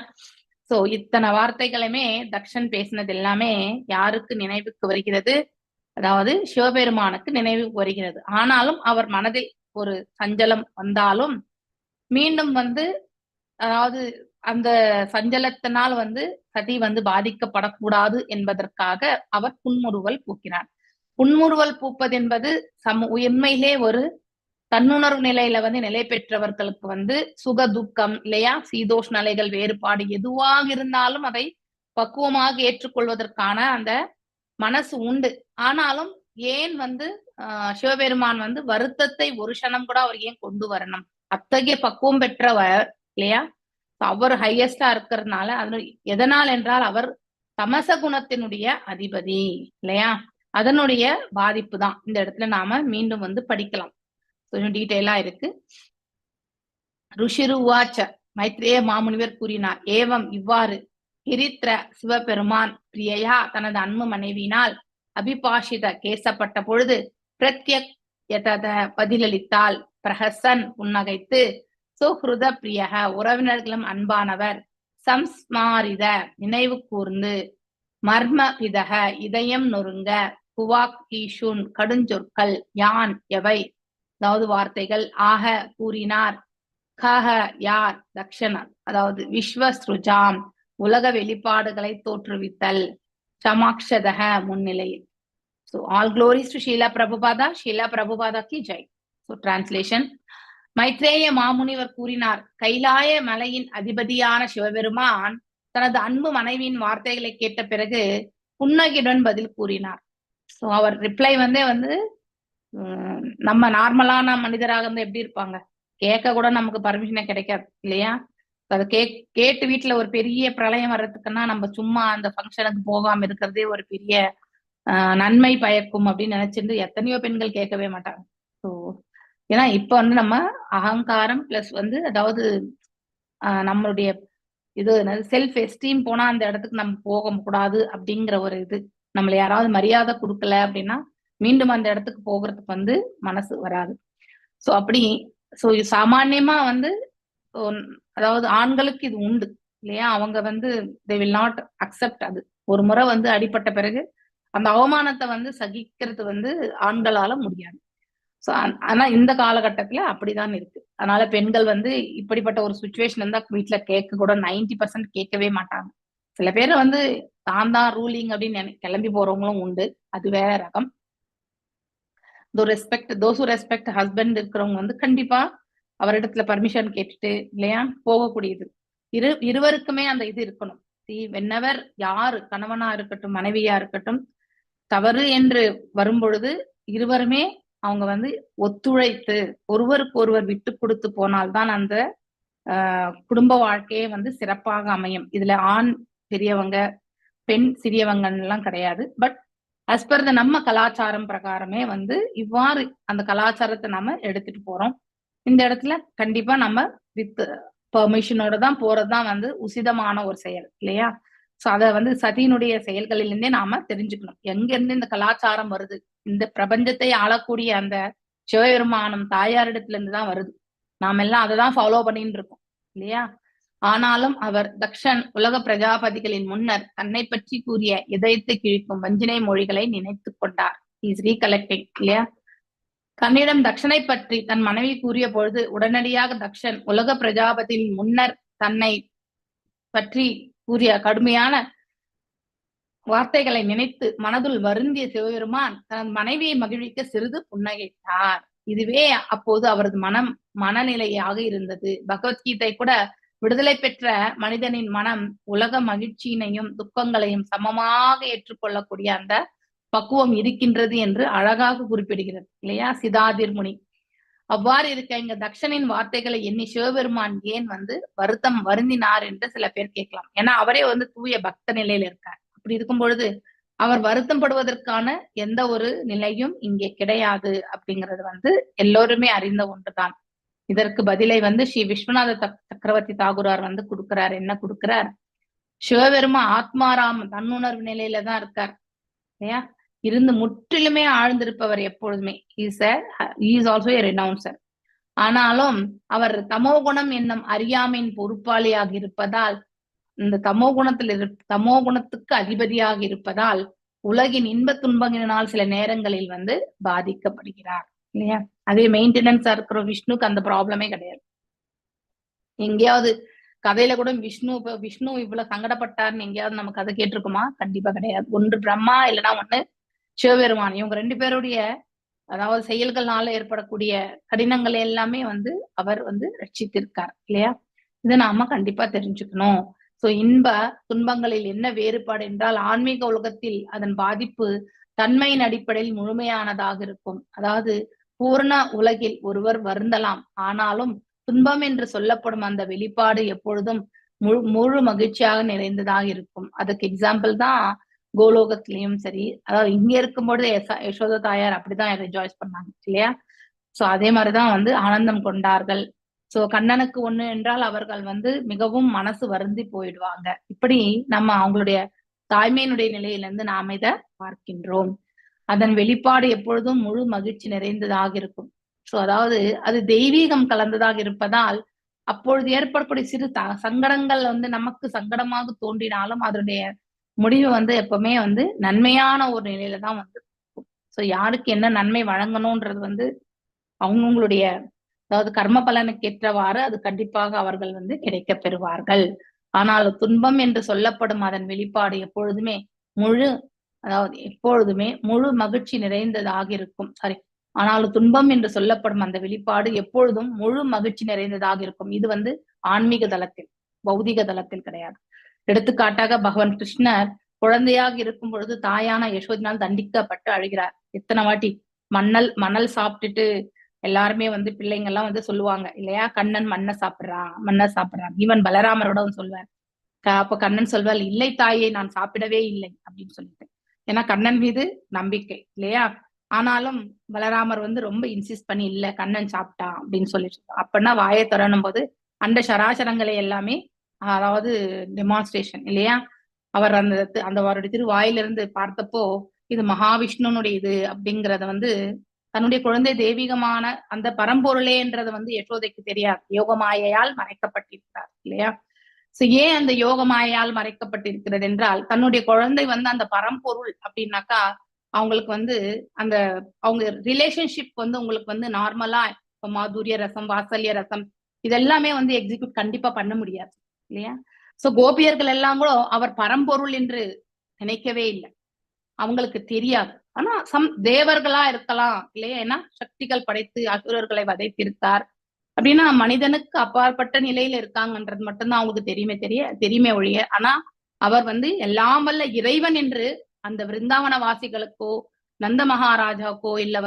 சோ இத்தனை வார்த்தைகளுமே தக்ஷன் பேசினது எல்லாமே யாருக்கு நினைவுக்கு வருகிறது? அதாவது சிவபெருமானுக்கு நினைவுக்கு வருகிறது. ஆனாலும் அவர் மனதில் ஒரு சஞ்சலம் வந்தாலும் மீண்டும் அதாவது அந்த சஞ்சலத்தினால் சதி பாதிக்கப்படக்கூடாது என்பதற்காக அவர் புன்முறுவல் பூக்கிறார். புன்முறுவல் பூப்பது என்பது உண்மையிலே ஒரு தன்னுணர்வு நிலையில நிலை பெற்றவர்களுக்கு சுக துக்கம் இல்லையா, சீதோஷ் நிலைகள் வேறுபாடு எதுவாக இருந்தாலும் அதை பக்குவமாக ஏற்றுக்கொள்வதற்கான அந்த மனசு உண்டு. ஆனாலும் ஏன் சிவபெருமான் வருத்தத்தை ஒரு க்ஷணம் கூட அவர் ஏன் கொண்டு வரணும்? அத்தகைய பக்குவம் பெற்றவர் இல்லையா. அவர் ஹையஸ்டா இருக்கிறதுனால அது எதனால் என்றால் அவர் தமச குணத்தினுடைய அதிபதி இல்லையா, அதனுடைய பாதிப்பு தான் இந்த இடத்துல நாம மீண்டும் படிக்கலாம். கொஞ்சம் டீட்டெயிலா இருக்கு. ருஷிருவாச்ச, மைத்ரேய மாமுனிவர் கூறினார், ஏவம் இவ்வாறு கிரித்ர சிவபெருமான் பிரியையா தனது அன்பு மனைவியினால் அபிபாஷித கேசப்பட்ட பொழுது பிரத்யக் பதிலளித்தால் பிரஹசன் புன்னகைத்து சுஹ்ருத பிரியக உறவினர்களும் அன்பானவர் சம்ஸ்மாரித நினைவு கூர்ந்து மர்ம பிதக இதயம் நொறுங்க குவாக் ஈஷுன் கடுஞ்சொற்கள் யான் எவை, அதாவது வார்த்தைகள் ஆக கூறினார். கஹ யார்? தக்ஷணன், அதாவது விஸ்வஸ்ருஜாம் உலக வெளிப்பாடுகளை தோற்றுவித்தல், சமாக்ஷதக முன்னிலையில். So all glories to Srila Prabhupada. Srila Prabhupada ki jai. So translation. Maitreya மாமுனிவர் கூறினார், கைலாய மலையின் அதிபதியான சிவபெருமான் தனது அன்பு மனைவியின் வார்த்தைகளை கேட்ட பிறகு புன்னகையுடன் பதில் கூறினார். ஸோ அவர் ரிப்ளை வந்து நம்ம நார்மலான மனிதராக இருந்து எப்படி இருப்பாங்க, கேட்க கூட நமக்கு பர்மிஷனே கிடைக்காது இல்லையா? அதை கேட்டு வீட்டுல ஒரு பெரிய பிரளயம் வர்றதுக்குன்னா நம்ம சும்மா அந்த ஃபங்க்ஷனுக்கு போகாம இருக்கிறதே ஒரு பெரிய நன்மை பயக்கும் அப்படின்னு நினைச்சிருந்து எத்தனையோ பெண்கள் கேட்கவே மாட்டாங்க. ஸோ ஏன்னா இப்ப வந்து நம்ம அகங்காரம் பிளஸ் அதாவது நம்மளுடைய இது செல்ஃப் எஸ்டீம் போனா அந்த இடத்துக்கு நம்ம போக கூடாது அப்படிங்கிற ஒரு இது, நம்மள யாராவது மரியாதை கொடுக்கல அப்படின்னா மீண்டும் அந்த இடத்துக்கு போகிறதுக்கு மனசு வராது. ஸோ அப்படி சாமான்யமா அதாவது ஆண்களுக்கு இது உண்டு இல்லையா? அவங்க they will not accept. அது ஒரு முறை அடிபட்ட பிறகு அந்த அவமானத்தை சகிக்கிறது ஆண்களால முடியாது. ஸோ ஆனா இந்த காலகட்டத்துல அப்படிதான் இருக்கு. அதனால பெண்கள் இப்படிப்பட்ட ஒரு சுச்சுவேஷன் இருந்தா வீட்டுல கேட்க கூட 90% கேட்கவே மாட்டாங்க. சில பேர் தான் ரூலிங் அப்படின்னு கிளம்பி போறவங்களும் உண்டு, அது வேற ரகம். ரெஸ்பெக்ட் ஹஸ்பண்ட் இருக்கிறவங்க கண்டிப்பா அவரிடத்துல பர்மிஷன் கேட்டுட்டு இல்லையா போகக்கூடியது. இருவருக்குமே அந்த இது இருக்கணும். வென்னவர் யாரு கணவனா இருக்கட்டும் மனைவியா இருக்கட்டும் தவறு என்று வரும்பொழுது இருவருமே அவங்க ஒத்துழைத்து ஒருவருக்கு ஒருவர் விட்டு கொடுத்து போனால்தான் அந்த குடும்ப வாழ்க்கையே சிறப்பாக அமையும். இதுல ஆண் பெரியவங்க பெண் சிறியவங்கலாம் கிடையாது. பட் as per நம்ம கலாச்சாரம் பிரகாரமே இவ்வாறு அந்த கலாச்சாரத்தை நம்ம எடுத்துட்டு போறோம். இந்த இடத்துல கண்டிப்பா நம்ம வித் பெர்மிஷனோட தான் போறதுதான் உசிதமான ஒரு செயல் இல்லையா? சோ அத சதியினுடைய செயல்களிலிருந்தே நாம தெரிஞ்சுக்கணும் எங்க இருந்து இந்த கலாச்சாரம் வருது. இந்த பிரபஞ்சத்தை ஆளக்கூடிய அந்த சிவபெருமானம் தாயாரிடத்துல இருந்து தான் வருது. நாம எல்லாம் அதை தான் ஃபாலோ பண்ணிட்டு இருக்கோம் இல்லையா? ஆனாலும் அவர் தக்ஷன் உலக பிரஜாபதிகளின் முன்னர் தன்னை பற்றி கூறிய இதயத்தை கிழிக்கும் வஞ்சினை மொழிகளை நினைத்து கொண்டார். இஸ் ரீகலெக்டிங் இல்லையா? தன்னிடம் தக்ஷனை பற்றி தன் மனைவி கூறிய பொழுது உடனடியாக தக்ஷன் உலக பிரஜாபதியின் முன்னர் தன்னை பற்றி கூறிய கடுமையான வார்த்தைகளை நினைத்து மனதுள் வருந்திய சிவபெருமான் தனது மனைவியை மகிழ்விக்க சிறிது புன்னகைத்தார். இதுவே அப்போது அவரது மனநிலையாக இருந்தது. பகவத்கீதை கூட விடுதலை பெற்ற மனிதனின் மனம் உலக மகிழ்ச்சியினையும் துக்கங்களையும் சமமாக ஏற்றுக்கொள்ளக்கூடிய அந்த பக்குவம் இருக்கின்றது என்று அழகாக குறிப்பிடுகிறது இல்லையா சிதாதிர் முனி. அவ்வாறு இருக்க இங்க தக்ஷனின் வார்த்தைகளை எண்ணி சிவபெருமான் ஏன் வருத்தம் வருந்தினார் என்று சில பேர் கேட்கலாம். ஏன்னா அவரே தூய பக்த நிலையில இருக்கார். அப்படி இருக்கும் பொழுது அவர் வருத்தம் படுவதற்கான எந்த ஒரு நிலையும் இங்கே கிடையாது அப்படிங்கிறது எல்லோருமே அறிந்த ஒன்றுதான். இதற்கு பதிலை ஸ்ரீ விஸ்வநாத சக்கரவர்த்தி தாகூரார் கொடுக்கிறார். என்ன கொடுக்கிறார்? சிவபெருமா ஆத்மாராம் தன்னுணர்வு நிலையில தான் இருக்கார் இல்லையா? இருந்து முற்றிலுமே ஆழ்ந்திருப்பவர் எப்பொழுதுமே. Is also a renouncer. ஆனாலும் அவர் தமோகுணம் என்னும் அறியாமையின் பொறுப்பாளியாக இருப்பதால் இந்த தமோகுணத்துக்கு அதிபதியாக இருப்பதால் உலகின் இன்ப துன்பங்களினால் சில நேரங்களில் பாதிக்கப்படுகிறார் இல்லையா? அதே மெயின்டெனன்ஸா இருக்கிற விஷ்ணுக்கு அந்த ப்ராப்ளமே கிடையாது. எங்கேயாவது கதையில கூட விஷ்ணு இவ்வளவு சங்கடப்பட்டாருன்னு எங்கேயாவது நம்ம கதை கேட்டிருக்குமா? கண்டிப்பா கிடையாது. ஒன்று பிரம்மா இல்லைன்னா ஒண்ணு சிவபெருமான். இவங்க ரெண்டு பேருடைய அதாவது செயல்கள்னால ஏற்படக்கூடிய கடினங்கள் எல்லாமே அவர் ரட்சித்திருக்கார் இல்லையா? இதை நாம கண்டிப்பா தெரிஞ்சுக்கணும். சோ இன்ப துன்பங்களில் என்ன வேறுபாடு என்றால் ஆன்மீக உலகத்தில் அதன் பாதிப்பு தன்மையின் அடிப்படையில் முழுமையானதாக இருக்கும். அதாவது பூர்ண உலகில் ஒருவர் வருந்தலாம், ஆனாலும் துன்பம் என்று சொல்லப்படும் அந்த வெளிப்பாடு எப்பொழுதும் முழு மகிழ்ச்சியாக நிறைந்ததாக இருக்கும். அதுக்கு எக்ஸாம்பிள் தான் கோலோகத்திலையும் சரி, அதாவது இங்க இருக்கும்பொழுது யசோத தாயார் அப்படிதான் ரிஜாய்ஸ் பண்ணாங்க இல்லையா? சோ அதே மாதிரிதான் ஆனந்தம் கொண்டார்கள். சோ கண்ணனுக்கு ஒண்ணு என்றால் அவர்கள் மிகவும் மனசு வருந்தி போயிடுவாங்க. இப்படி நம்ம அவங்களுடைய தாய்மையினுடைய நிலையிலிருந்து நாம இதை பார்க்கின்றோம். அதன் வெளிப்பாடு எப்பொழுதும் முழு மகிழ்ச்சி நிறைந்ததாக இருக்கும். சோ அதாவது அது தெய்வீகம் கலந்ததாக இருப்பதால் அப்பொழுது ஏற்படக்கூடிய சிறு சங்கடங்கள் நமக்கு சங்கடமாக தோன்றினாலும் அதனுடைய முடிவு எப்பவுமே நன்மையான ஒரு நிலையில தான் சோ யாருக்கு என்ன நன்மை வழங்கணும்ன்றது அவங்களுடைய அதாவது கர்ம பலனுக்கு ஏற்றவாறு அது கண்டிப்பாக அவர்கள் கிடைக்க பெறுவார்கள். ஆனால் துன்பம் என்று சொல்லப்படும் அதன் வெளிப்பாடு எப்பொழுதுமே எப்பொழுதுமே முழு மகிழ்ச்சி நிறைந்ததாக இருக்கும். ஆனாலும் துன்பம் என்று சொல்லப்படும் அந்த வெளிப்பாடு எப்பொழுதும் முழு மகிழ்ச்சி நிறைந்ததாக இருக்கும். இது ஆன்மீக தளத்தில், பௌதிக தளத்தில் கிடையாது. எடுத்துக்காட்டாக பகவான் கிருஷ்ணர் குழந்தையாக இருக்கும் பொழுது தாயான யசோதினால் தண்டிக்கப்பட்டு அழுகிறார். எத்தனை வாட்டி மணல் சாப்பிட்டுட்டு எல்லாருமே பிள்ளைங்க எல்லாம் சொல்லுவாங்க இல்லையா, கண்ணன் மண்ணை சாப்பிடுறான். ஈவன் பலராமரோட சொல்வார். அப்ப கண்ணன் சொல்வார், இல்லை தாயே, நான் சாப்பிடவே இல்லை அப்படின்னு சொல்லிட்டு. ஏன்னா கண்ணன் மீது நம்பிக்கை இல்லையா. ஆனாலும் பலராமர் ரொம்ப இன்சிஸ்ட் பண்ணி, இல்ல கண்ணன் சாப்பிட்டான் அப்படின்னு சொல்லிட்டு. அப்படின்னா வாயை திறனும் போது அந்த சராசரங்களை எல்லாமே, அதாவது டெமான்ஸ்ட்ரேஷன் இல்லையா, அவர் அந்த அவருடைய திருவாயிலிருந்து பார்த்தப்போ இது மகாவிஷ்ணுனுடைய இது அப்படிங்கறத தன்னுடைய குழந்தை தெய்வீகமான அந்த பரம்பொருளேன்றது யசோதைக்கு தெரியாது. யோகமாயையால் மறைக்கப்பட்டிருக்கிறார் இல்லையா. சோ ஏன் அந்த யோகமாயால் மறைக்கப்பட்டிருக்கிறது என்றால், தன்னுடைய குழந்தை அந்த பரம்பொருள் அப்படின்னாக்கா அவங்களுக்கு அந்த அவங்க ரிலேஷன்ஷிப் உங்களுக்கு நார்மலா இப்ப மாதுரிய ரசம், வாத்சல்ய ரசம் இதெல்லாமே எக்ஸிக்யூட் கண்டிப்பா பண்ண முடியாது இல்லையா. சோ கோபியர்கள் எல்லாம் கூட அவர் பரம்பொருள் என்று நினைக்கவே இல்லை, அவங்களுக்கு தெரியாது. ஆனா தேவர்களா இருக்கலாம் இல்லையா, ஏன்னா சக்திகள் படைத்து அசுரர்களை வதைத்திருக்கார் அப்படின்னா மனிதனுக்கு அப்பாற்பட்ட நிலையில இருக்காங்கன்றது மட்டும்தான் அவங்களுக்கு தெரியுமே ஒழிய. ஆனா அவர் எல்லாம் வல்ல இறைவன் என்று அந்த விருந்தாவன வாசிகளுக்கோ நந்த மகாராஜாக்கோ இல்ல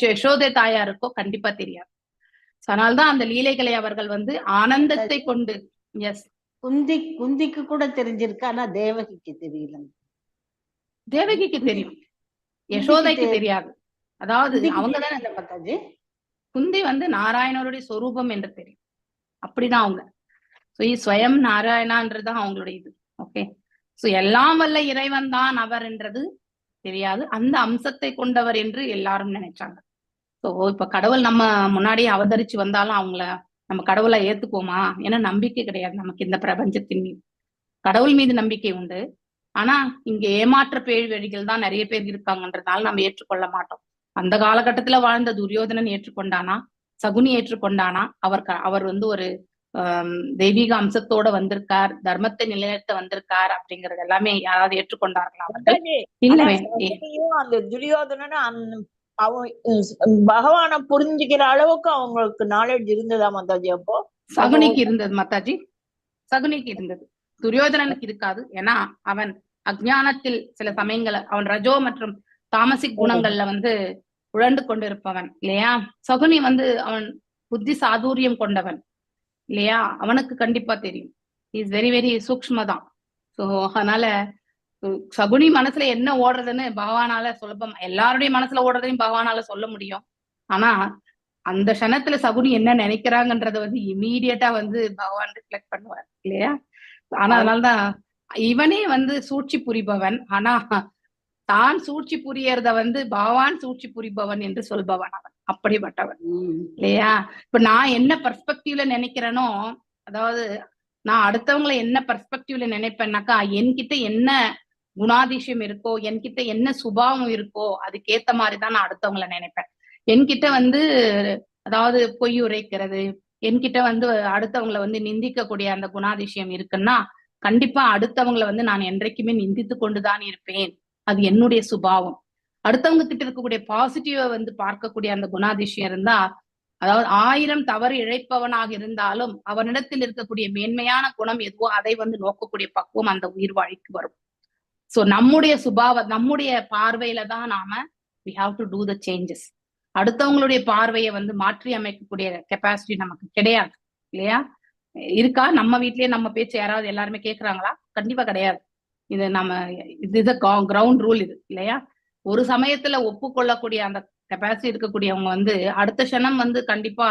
யசோதை தாயாருக்கோ கண்டிப்பா தெரியாது. அதனால்தான் அந்த லீலைகளை அவர்கள் ஆனந்தத்தை கொண்டு எஸ் குந்திக்கு கூட தெரிஞ்சிருக்கு, ஆனா தேவகிக்கு தெரியல. தேவகிக்கு தெரியும், யசோதைக்கு தெரியாது. அதாவது அவங்கதானே பார்த்தாச்சு. குந்தி நாராயணருடைய சொரூபம் என்று தெரியும், அப்படிதான் அவங்க. ஸ்வயம் நாராயணான்றதுதான் அவங்களுடைய இது. ஓகே, சோ எல்லாம் வல்ல இறைவன் தான் அவர் என்றது தெரியாது, அந்த அம்சத்தை கொண்டவர் என்று எல்லாரும் நினைச்சாங்க. சோ இப்ப கடவுள் நம்ம முன்னாடியே அவதரிச்சு வந்தாலும் அவங்கள நம்ம கடவுளை ஏத்துக்குவோமா? ஏன்னா நம்பிக்கை கிடையாது நமக்கு இந்த பிரபஞ்சத்தின் மீது. கடவுள் மீது நம்பிக்கை உண்டு, ஆனா இங்க ஏமாற்ற பேழ்வழிகள் தான் நிறைய பேர் இருக்காங்கன்றதுனால நம்ம ஏற்றுக்கொள்ள மாட்டோம். அந்த காலகட்டத்துல வாழ்ந்த துரியோதனன் ஏற்றுக்கொண்டானா, சகுனி ஏற்றுக்கொண்டானா? அவர் ஒரு தெய்வீக அம்சத்தோட வந்திருக்கார், தர்மத்தை நிலைநிறுத்த வந்திருக்கார் அப்படிங்கறது எல்லாமே யாராவது ஏற்றுக்கொண்டார்களா? இல்லவே. அந்த துரியோதனன் பகவான புரிஞ்சுக்கிற அளவுக்கு அவங்களுக்கு நாலேஜ் இருந்ததா மாதாஜி? அப்போ சகுனிக்கு இருந்தது மாதாஜி, சகுனிக்கு இருந்தது, துரியோதனனுக்கு இருக்காது. ஏன்னா அவன் அஜ்ஞானத்தில் சில சமயங்கள அவன் ரஜோ மற்றும் தாமசிக் குணங்கள்ல உழண்டு கொண்டிருப்பவன் இல்லையா. சகுனி அவன் புத்தி சாதுரியம் கொண்டவன் இல்லையா, அவனுக்கு கண்டிப்பா தெரியும். இஸ் வெரி வெரி சூக்ஷ்மதான். சோ அதனால சகுனி மனசுல என்ன ஓடுறதுன்னு பகவானால சுலபம், எல்லாருடைய மனசுல ஓடுறதையும் பகவானால சொல்ல முடியும். ஆனா அந்த க்ஷணத்துல சகுனி என்ன நினைக்கிறாங்கன்றத இமீடியட்டா பகவான் ரிஃப்ளெக்ட் பண்ணுவார் இல்லையா. ஆனா அதனாலதான் இவனே சூழ்ச்சி புரிபவன், ஆனா தான் சூழ்ச்சி புரியறத பகவான் சூழ்ச்சி புரிபவன் என்று சொல்பவன் அவன், அப்படிப்பட்டவன் இல்லையா. இப்ப நான் என்ன பெர்ஸ்பெக்டிவ்ல நினைக்கிறேனோ, அதாவது நான் அடுத்தவங்களை என்ன பெர்ஸ்பெக்டிவ்ல நினைப்பேன்னாக்கா, என்கிட்ட என்ன குணாதிசயம் இருக்கோ, என்கிட்ட என்ன சுபாவம் இருக்கோ அதுக்கேத்த மாதிரிதான் நான் அடுத்தவங்களை நினைப்பேன். என்கிட்ட அதாவது பொய் உரைக்கிறது, என்கிட்ட அடுத்தவங்களை நிந்திக்கக்கூடிய அந்த குணாதிசயம் இருக்குன்னா கண்டிப்பா அடுத்தவங்களை நான் என்றைக்குமே நிந்தித்து கொண்டுதான் இருப்பேன். அது என்னுடைய சுபாவம். அடுத்தவங்க கிட்ட இருக்கக்கூடிய பாசிட்டிவ பார்க்கக்கூடிய அந்த குணாதிசயம் இருந்தா, அதாவது 1000 தவறு இழைப்பவனாக இருந்தாலும் அவனிடத்தில் இருக்கக்கூடிய மேன்மையான குணம் எதுவோ அதை நோக்கக்கூடிய பக்குவம் அந்த உயிர் வாழ்க்கைக்கு வரும். சோ நம்முடைய நம்முடைய பார்வையில தான் நாம we have to do the changes. அடுத்தவங்களுடைய பார்வையை மாற்றி அமைக்கக்கூடிய கெப்பாசிட்டி நமக்கு கிடையாது இல்லையா. இருக்கா? நம்ம வீட்லயே நம்ம பேச்சு யாராவது எல்லாருமே கேக்குறாங்களா? கண்டிப்பா கிடையாது. இது கிரவுண்ட் ரூல் இது இல்லையா. ஒரு சமயத்துல ஒப்புக்கொள்ளக்கூடிய அந்த கெப்பாசிட்டி இருக்கக்கூடியவங்க அடுத்த க்ஷணம் கண்டிப்பா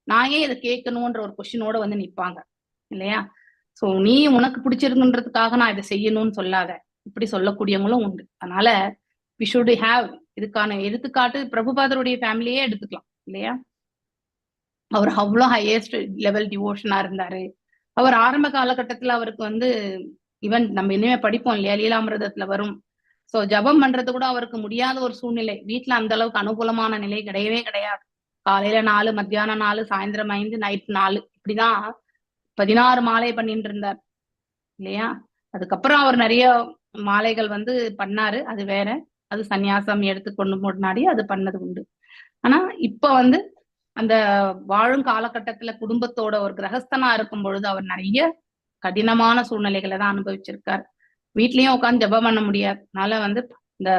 நான் ஏன் இதை கேட்கணும்ன்ற ஒரு கொஸ்டினோட நிப்பாங்க இல்லையா. சோ நீ உனக்கு பிடிச்சிருக்குன்றதுக்காக நான் இதை செய்யணும்னு சொல்லாத, இப்படி சொல்லக்கூடியவங்களும் உண்டு. அதனால we should have இதுக்கான எடுத்துக்காட்டு பிரபுபாதருடைய ஃபேமிலியே எடுத்துக்கலாம் இல்லையா. அவர் அவ்வளவு ஹையஸ்ட் லெவல் டிவோஷனா இருந்தாரு. அவர் ஆரம்ப காலகட்டத்துல அவருக்கு ஈவன் நம்ம இனிமே படிப்போம் இல்லையா, லீலாமிரதத்துல வரும். சோ ஜபம் பண்றது கூட அவருக்கு முடியாத ஒரு சூழ்நிலை. வீட்டுல அந்த அளவுக்கு அனுகூலமான நிலை கிடையவே கிடையாது. காலையில 4, மத்தியானம் 4, சாயந்தரம் 5, நைட் 4 இப்படிதான் 16 மாலை பண்ணிட்டு இருந்தார் இல்லையா. அதுக்கப்புறம் அவர் நிறைய மாலைகள் பண்ணாரு, அது வேற. அது சன்னியாசம் எடுத்துக்கொண்டு முன்னாடி அது பண்ணது உண்டு. ஆனா இப்ப வந்து அந்த வாழும் காலகட்டத்துல குடும்பத்தோட ஒரு கிரகஸ்தனா இருக்கும் பொழுது அவர் நிறைய கடினமான சூழ்நிலைகளை தான் அனுபவிச்சிருக்காரு. வீட்லயும் உட்காந்து ஜெபம் பண்ண முடியாதனால வந்து இந்த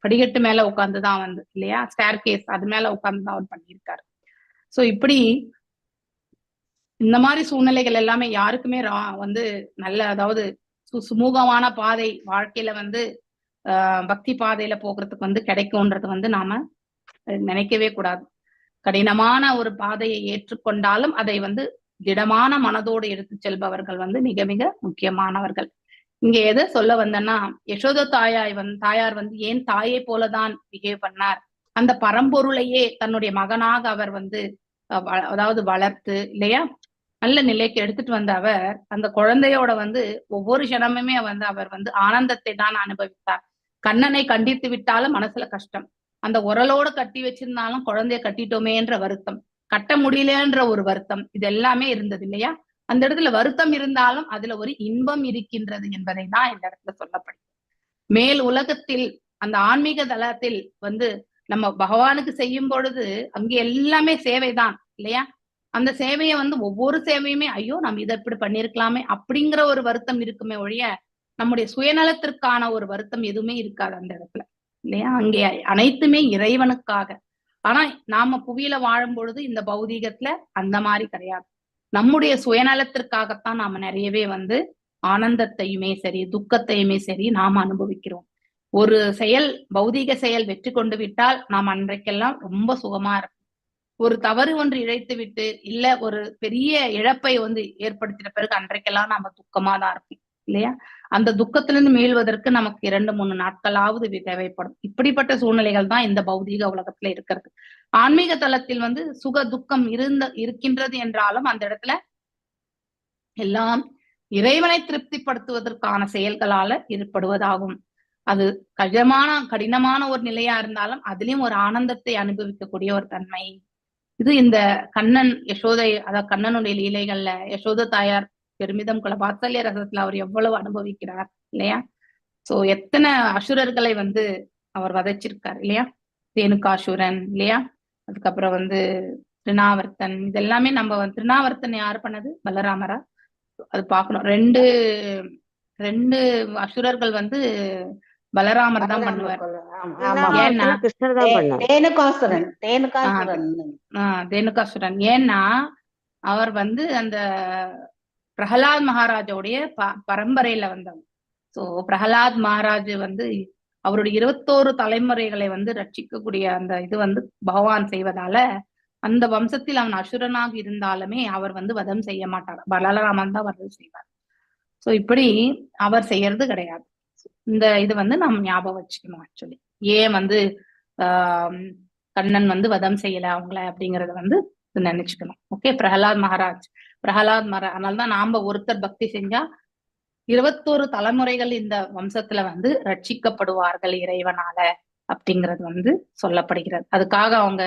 படிக்கட்டு மேல உட்காந்துதான் வந்து இல்லையா, ஸ்டேர் கேஸ் அது மேல உட்காந்துதான் அவர் பண்ணியிருக்காரு. சோ இப்படி இந்த மாதிரி சூழ்நிலைகள் எல்லாமே யாருக்குமே வந்து நல்ல, அதாவது சுமூகமான பாதை வாழ்க்கையில வந்து பக்தி பாதையில போகிறதுக்கு வந்து கிடைக்கும்ன்றது வந்து நாம நினைக்கவே கூடாது. கடினமான ஒரு பாதையை ஏற்றுக்கொண்டாலும் அதை வந்து திடமான மனதோடு எடுத்து செல்பவர்கள் வந்து மிக மிக முக்கியமானவர்கள். இங்க எதை சொல்ல வந்தேன்னா, யசோத தாயார் வந்து ஏன் தாயை போலதான் பிஹேவ் பண்ணார், அந்த பரம்பொருளையே தன்னுடைய மகனாக அவர் வந்து அதாவது வளர்த்து இல்லையா நல்ல நிலைக்கு எடுத்துட்டு வந்த அவர் அந்த குழந்தையோட வந்து ஒவ்வொரு க்ஷணமுமே வந்து அவர் வந்து ஆனந்தத்தை தான் அனுபவித்தார். கண்ணனை கண்டித்து விட்டாலும் மனசுல கஷ்டம், அந்த உரலோட கட்டி வச்சிருந்தாலும் குழந்தைய கட்டிட்டோமேன்ற வருத்தம், கட்ட முடியலன்ற ஒரு வருத்தம், இது எல்லாமே இருந்தது இல்லையா. அந்த இடத்துல வருத்தம் இருந்தாலும் அதுல ஒரு இன்பம் இருக்கின்றது என்பதை தான் இந்த இடத்துல சொல்லப்படுது. மேல் உலகத்தில் அந்த ஆன்மீக தளத்தில் வந்து நம்ம பகவானுக்கு செய்யும் பொழுது அங்கே எல்லாமே சேவைதான் இல்லையா. அந்த சேவையை வந்து ஒவ்வொரு சேவையுமே ஐயோ நம்ம இதை இப்படி பண்ணிருக்கலாமே அப்படிங்கிற ஒரு வருத்தம் இருக்குமே ஒழிய நம்முடைய சுயநலத்திற்கான ஒரு வருத்தம் எதுவுமே இருக்காது அந்த இடத்துல இல்லையா. அங்கே அனைத்துமே இறைவனுக்காக. ஆனா நாம புவியில வாழும் பொழுது இந்த பௌதீகத்துல அந்த மாதிரி கிடையாது. நம்முடைய சுயநலத்திற்காகத்தான் நாம நிறையவே வந்து ஆனந்தத்தையுமே சரி துக்கத்தையுமே சரி நாம் அனுபவிக்கிறோம். ஒரு செயல் பௌதீக செயல் வெற்றி கொண்டு விட்டால் நாம் அன்றைக்கெல்லாம் ரொம்ப சுகமா இருக்கும். ஒரு தவறு ஒன்று இழைத்து விட்டு இல்ல ஒரு பெரிய இழப்பை வந்து ஏற்படுத்தின பிறகு அன்றைக்கெல்லாம் நாம துக்கமா தான் இருக்கும் இல்லையா. அந்த துக்கத்திலிருந்து மீள்வதற்கு நமக்கு 2-3 நாட்களாவது தேவைப்படும். இப்படிப்பட்ட சூழ்நிலைகள் தான் இந்த பௌதீக உலகத்துல இருக்கிறது. ஆன்மீக தளத்தில் வந்து சுக துக்கம் இருக்கின்றது என்றாலும் அந்த இடத்துல எல்லாம் இறைவனை திருப்திப்படுத்துவதற்கான செயல்களால ஏற்படுவதாகும். அது கடினமான ஒரு நிலையா இருந்தாலும் அதுலயும் ஒரு ஆனந்தத்தை அனுபவிக்கக்கூடிய ஒரு தன்மை இது. இந்த கண்ணன் யசோதை, அதாவது கண்ணனுடைய லீலைகள்ல யசோத தாயார் பெருமிதம் கொள்ள வாத்சல்ய ரசத்துல அவர் எவ்வளவு அனுபவிக்கிறார் இல்லையா. சோ எத்தனை அசுரர்களை வந்து அவர் வதைச்சிருக்கார் இல்லையா. ரேணுகாசுரன் இல்லையா, அதுக்கப்புறம் வந்து திருநாவர்த்தன், இதெல்லாமே நம்ம வந்து திருநாவர்த்தன் யார் பண்ணது, பலராமரா, அது பார்க்கணும். ரெண்டு அசுரர்கள் வந்து பலராமர் தான் பண்ணுவார். ஏன்னா தேனுகாசுரன் ஏன்னா அவர் வந்து அந்த பிரகலாத் மகாராஜோடைய பரம்பரையில வந்தவங்க. சோ பிரகலாத் மகாராஜ் வந்து அவருடைய 21 தலைமுறைகளை வந்து ரட்சிக்கக்கூடிய அந்த இது வந்து பகவான் செய்வதால அந்த வம்சத்தில் அவன் அசுரனாக இருந்தாலுமே அவர் வந்து வதம் செய்ய மாட்டார், பலராமன் தான் வதம் செய்வார். சோ இப்படி அவர் செய்யறது கிடையாது. இந்த இது வந்து நம்ம ஞாபகம் வச்சுக்கணும். ஆக்சுவலி ஏன் வந்து கண்ணன் வந்து வதம் செய்யல அவங்கள அப்படிங்கறத வந்து நினைச்சுக்கணும். ஓகே, பிரகலாத் மகாராஜ் அதனாலதான் நாம ஒருத்தர் பக்தி செஞ்சா 21 தலைமுறைகள் இந்த வம்சத்துல வந்து ரட்சிக்கப்படுவார்கள் இறைவனால அப்படிங்கிறது வந்து சொல்லப்படுகிறது. அதுக்காக அவங்க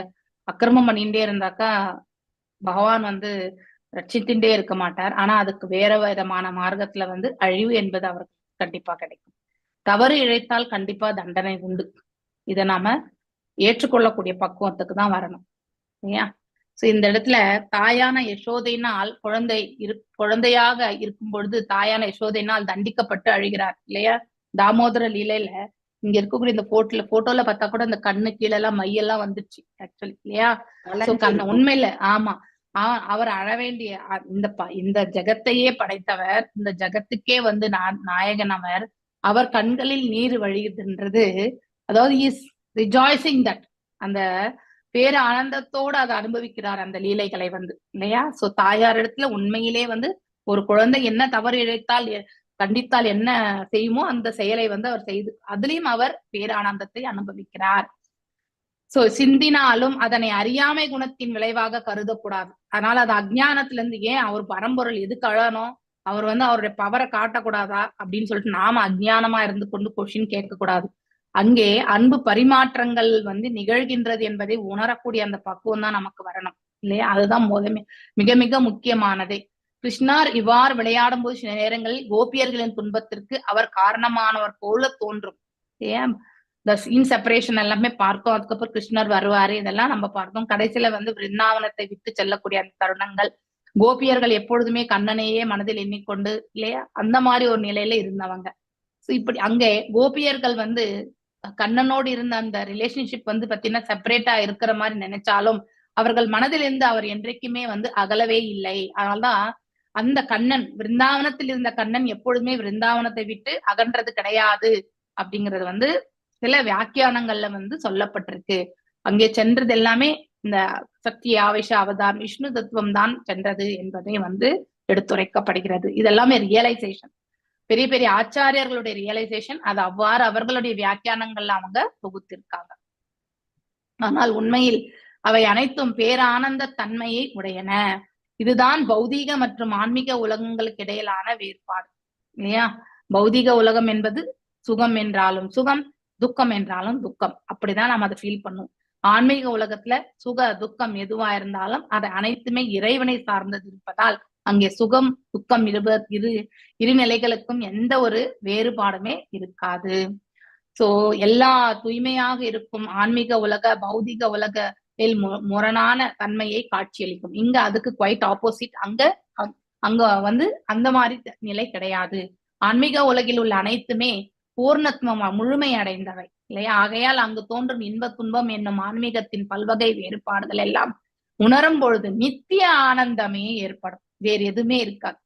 அக்கிரமம் பண்ணிட்டே இருந்தாக்கா பகவான் வந்து ரட்சித்துட்டே இருக்க மாட்டார். ஆனா அதுக்கு வேற விதமான மார்க்கத்துல வந்து அழிவு என்பது அவருக்கு கண்டிப்பா கிடைக்கும். தவறு இழைத்தால் கண்டிப்பா தண்டனை உண்டு. இதை நாம ஏற்றுக்கொள்ளக்கூடிய பக்குவத்துக்கு தான் வரணும் இல்லையா. சோ இந்த இடத்துல தாயான யசோதையினால் குழந்தையாக இருக்கும் பொழுது தாயான யசோதையினால் தண்டிக்கப்பட்டு அழுகிறார் இல்லையா. தாமோதர லீலையில இங்க இருக்கக்கூடிய இந்த போட்டோல பார்த்தா கூட இந்த கண்ணு கீழே எல்லாம் மையெல்லாம் வந்துருச்சு ஆக்சுவலி இல்லையா. உண்மையில ஆமா, அவர் அழ வேண்டிய இந்த ஜெகத்தையே படைத்தவர், இந்த ஜெகத்துக்கே வந்து நாயகன் அவர் கண்களில் நீர் வழியுதுன்றது, அதாவது இஸ் ரிஜாய்சிங் தட், அந்த பேர ஆனந்தத்தோட அதை அனுபவிக்கிறார் அந்த லீலைகளை வந்து இல்லையா. சோ தாயார் இடத்துல உண்மையிலே வந்து ஒரு குழந்தை என்ன தவறு இழைத்தால் கண்டித்தால் என்ன செய்யுமோ அந்த செயலை வந்து அவர் செய்து அதுலயும் அவர் பேரானந்தத்தை அனுபவிக்கிறார். சோ சிந்தினாலும் அதனை அறியாமை குணத்தின் விளைவாக கருதக்கூடாது. அதனால அது அஜ்ஞானத்துல இருந்து, ஏன் அவர் பரம்பொருள் எதுக்கு அழணும், அவர் வந்து அவருடைய பவரை காட்டக்கூடாதா அப்படின்னு சொல்லிட்டு நாம அஜ்ஞானமா இருந்து கொண்டு கொஸ்டின் கேட்கக்கூடாது. அங்கே அன்பு பரிமாற்றங்கள் வந்து நிகழ்கின்றது என்பதை உணரக்கூடிய அந்த பக்குவம் தான் நமக்கு வரணும் இல்லையா. அதுதான் மிக மிக முக்கியமானதே. கிருஷ்ணர் இவ்வாறு விளையாடும் போது சில நேரங்களில் கோபியர்களின் துன்பத்திற்கு அவர் காரணமானவர் போல தோன்றும். ஏன் இந்த சீன் செப்பரேஷன் எல்லாமே பார்த்தோம். அதுக்கப்புறம் கிருஷ்ணர் வருவாரு, இதெல்லாம் நம்ம பார்த்தோம். கடைசியில வந்து பிருந்தாவனத்தை விட்டு செல்லக்கூடிய அந்த தருணங்கள், கோபியர்கள் எப்பொழுதுமே கண்ணனையே மனதில் எண்ணிக்கொண்டு இல்லையா அந்த மாதிரி ஒரு நிலையில இருந்தவங்க. சோ இப்படி அங்கே கோபியர்கள் வந்து கண்ணனோடு இருந்த அந்த ரிலேஷன்ஷிப் வந்து பாத்தீங்கன்னா செப்பரேட்டா இருக்கிற மாதிரி நினைச்சாலும் அவர்கள் மனதில் இருந்து அவர் என்றைக்குமே வந்து அகலவே இல்லை. அதனால்தான் அந்த கண்ணன், விருந்தாவனத்தில் இருந்த கண்ணன் எப்பொழுதுமே விருந்தாவனத்தை விட்டு அகன்றது கிடையாது அப்படிங்கிறது வந்து சில வியாக்கியானங்கள்ல வந்து சொல்லப்பட்டிருக்கு. அங்கே சென்றது எல்லாமே இந்த சக்தி ஆவேச அவதாரம் விஷ்ணு தத்துவம் தான் சென்றது என்பதை வந்து எடுத்துரைக்கப்படுகிறது. இதெல்லாமே ரியலைசேஷன், பெரிய பெரிய ஆச்சாரியர்களுடைய ரியலைசேஷன். அது அவ்வாறு அவர்களுடைய வியாக்கியானங்கள்ல அவங்க தொகுத்திருக்காங்க. ஆனால் உண்மையில் அவை அனைத்தும் பேரானந்த தன்மையை உடையன. இதுதான் பௌதீக மற்றும் ஆன்மீக உலகங்களுக்கு இடையிலான வேறுபாடு இல்லையா. பௌதீக உலகம் என்பது சுகம் என்றாலும் சுகம், துக்கம் என்றாலும் துக்கம், அப்படிதான் நம்ம அதை ஃபீல் பண்ணுவோம். ஆன்மீக உலகத்துல சுக துக்கம் எதுவா இருந்தாலும் அது அனைத்துமே இறைவனை சார்ந்தது இருப்பதால் அங்கே சுகம் துக்கம் இரு நிலைகளுக்கும் எந்த ஒரு வேறுபாடுமே இருக்காது. சோ எல்லா தூய்மையாக இருக்கும் ஆன்மீக உலக பௌதிக உலக முரணான தன்மையை காட்சியளிக்கும். இங்க அதுக்கு குவைட் ஆப்போசிட். அங்க வந்து அந்த மாதிரி நிலை கிடையாது. ஆன்மீக உலகில் உள்ள அனைத்துமே பூர்ணத்துவமா முழுமை அடைந்தவை இல்லையா. ஆகையால் அங்கு தோன்றும் இன்ப துன்பம் என்னும் ஆன்மீகத்தின் பல்வகை வேறுபாடுகள் எல்லாம் உணரும் பொழுது நித்திய ஆனந்தமே ஏற்படும், வேறு எதுவுமே இருக்காது.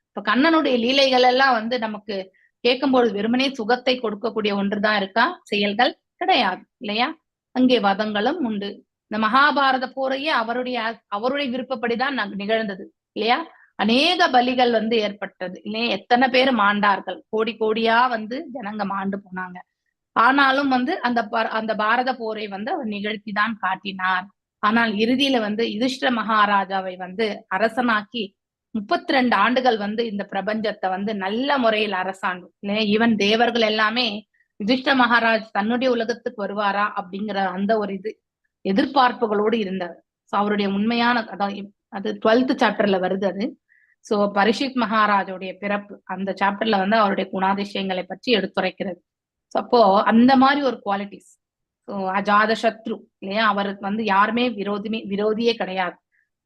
இப்ப கண்ணனுடைய லீலைகள் எல்லாம் வந்து நமக்கு கேட்கும்போது வெறுமனே சுகத்தை கொடுக்கக்கூடிய ஒன்றுதான் இருக்கா, செயல்கள் கிடையாது இல்லையா. அங்கே வதங்களும் உண்டு. இந்த மகாபாரத போரையே அவருடைய விருப்பப்படிதான் நிகழ்ந்தது இல்லையா. அநேக பலிகள் வந்து ஏற்பட்டது இல்லையா. எத்தனை பேர் மாண்டார்கள், கோடி கோடியா வந்து ஜனங்க மாண்டு போனாங்க. ஆனாலும் வந்து அந்த பாரத போரை வந்து அவர் நிகழ்த்திதான் காட்டினார். ஆனால் இறுதியில வந்து யுதிஷ்டிர மகாராஜாவை வந்து அரசனாக்கி 32 ஆண்டுகள் வந்து இந்த பிரபஞ்சத்தை வந்து நல்ல முறையில் அரசாண்டு இல்லையா. ஈவன் தேவர்கள் எல்லாமே யுதிஷ்டிர மகாராஜ் தன்னுடைய உலகத்துக்கு வருவாரா அப்படிங்கிற அந்த ஒரு எதிர்பார்ப்புகளோடு இருந்தார். சோ அவருடைய உண்மையான அது 12th சாப்டர்ல வருது அது. சோ பரீட்சித் மகாராஜோடைய பிறப்பு அந்த சாப்டர்ல வந்து அவருடைய குணாதிசயங்களை பற்றி எடுத்துரைக்கிறது. அப்போ அந்த மாதிரி ஒரு குவாலிட்டிஸ். ஸோ அஜாத சத்ரு இல்லையா, அவருக்கு வந்து யாருமே விரோதியே கிடையாது.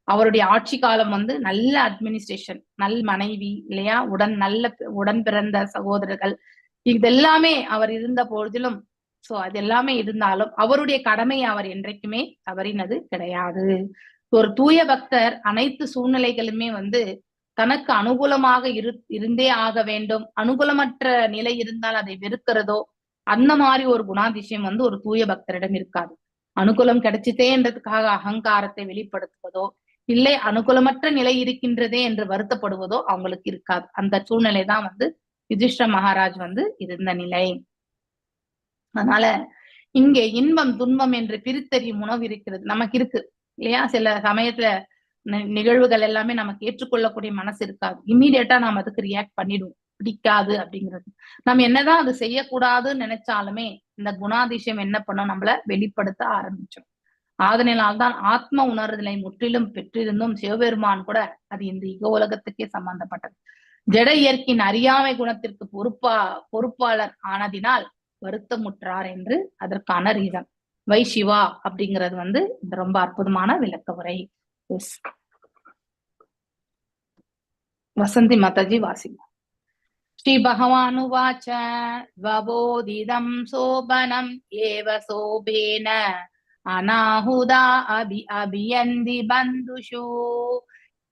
அவருடைய ஆட்சி காலம் வந்து நல்ல அட்மினிஸ்ட்ரேஷன், மனைவி இல்லையா, உடன் பிறந்த சகோதரர்கள், இதெல்லாமே அவர் இருந்த பொழுதிலும் சோ அது எல்லாமே இருந்தாலும் அவருடைய கடமையை அவர் என்றைக்குமே தவறினது கிடையாது. ஒரு தூய பக்தர் அனைத்து சூழ்நிலைகளுமே வந்து தனக்கு அனுகூலமாக இருந்தே ஆக வேண்டும், அனுகூலமற்ற நிலை இருந்தால் அதை வெறுக்கிறதோ அந்த மாதிரி ஒரு குணாதிசயம் வந்து ஒரு தூய பக்தரிடம் இருக்காது. அனுகூலம் கிடைச்சிட்டேன்றதுக்காக அகங்காரத்தை வெளிப்படுத்துவதோ இல்லை அனுகூலமற்ற நிலை இருக்கின்றதே என்று வருத்தப்படுவதோ அவங்களுக்கு இருக்காது. அந்த சூழ்நிலை தான் வந்து யுதிஷ்டிர மகாராஜ் வந்து இருந்த நிலை. அதனால இங்கே இன்பம் துன்பம் என்று பிரித்தறியும் உணவு இருக்கிறது, நமக்கு இருக்கு இல்லையா. சில சமயத்துல நிகழ்வுகள் எல்லாமே நமக்கு ஏற்றுக்கொள்ளக்கூடிய மனசு இருக்காது. இம்மீடியட்டா நாம அதுக்கு ரியாக்ட் பண்ணிடுவோம், பிடிக்காது அப்படிங்கிறது. நம்ம என்னதான் அது செய்யக்கூடாதுன்னு நினைச்சாலுமே இந்த குணாதிசயம் என்ன பண்ணும், நம்மள வெளிப்படுத்த ஆரம்பிச்சோம். அதனால்தான் ஆத்ம உணர்தலை முற்றிலும் பெற்றிருந்தும் சிவபெருமான் கூட அது இந்த இக உலகத்துக்கே சம்பந்தப்பட்டது. ஜட இயற்கையின் அறியாமை குணத்திற்கு பொறுப்பாளர் ஆனதினால் வருத்தமுற்றார் என்று அதற்கான ரீசன். வை சிவா அப்படிங்கிறது வந்து இந்த ரொம்ப அற்புதமான விளக்க உரை. வசந்தி மாதாஜி வாசிங்க. ஸ்ரீ பகவானுவாச்ச வபோதிதம் சோபனம் ஏவ சோபேன அநாஹுதா அபியந்தி பந்துஷு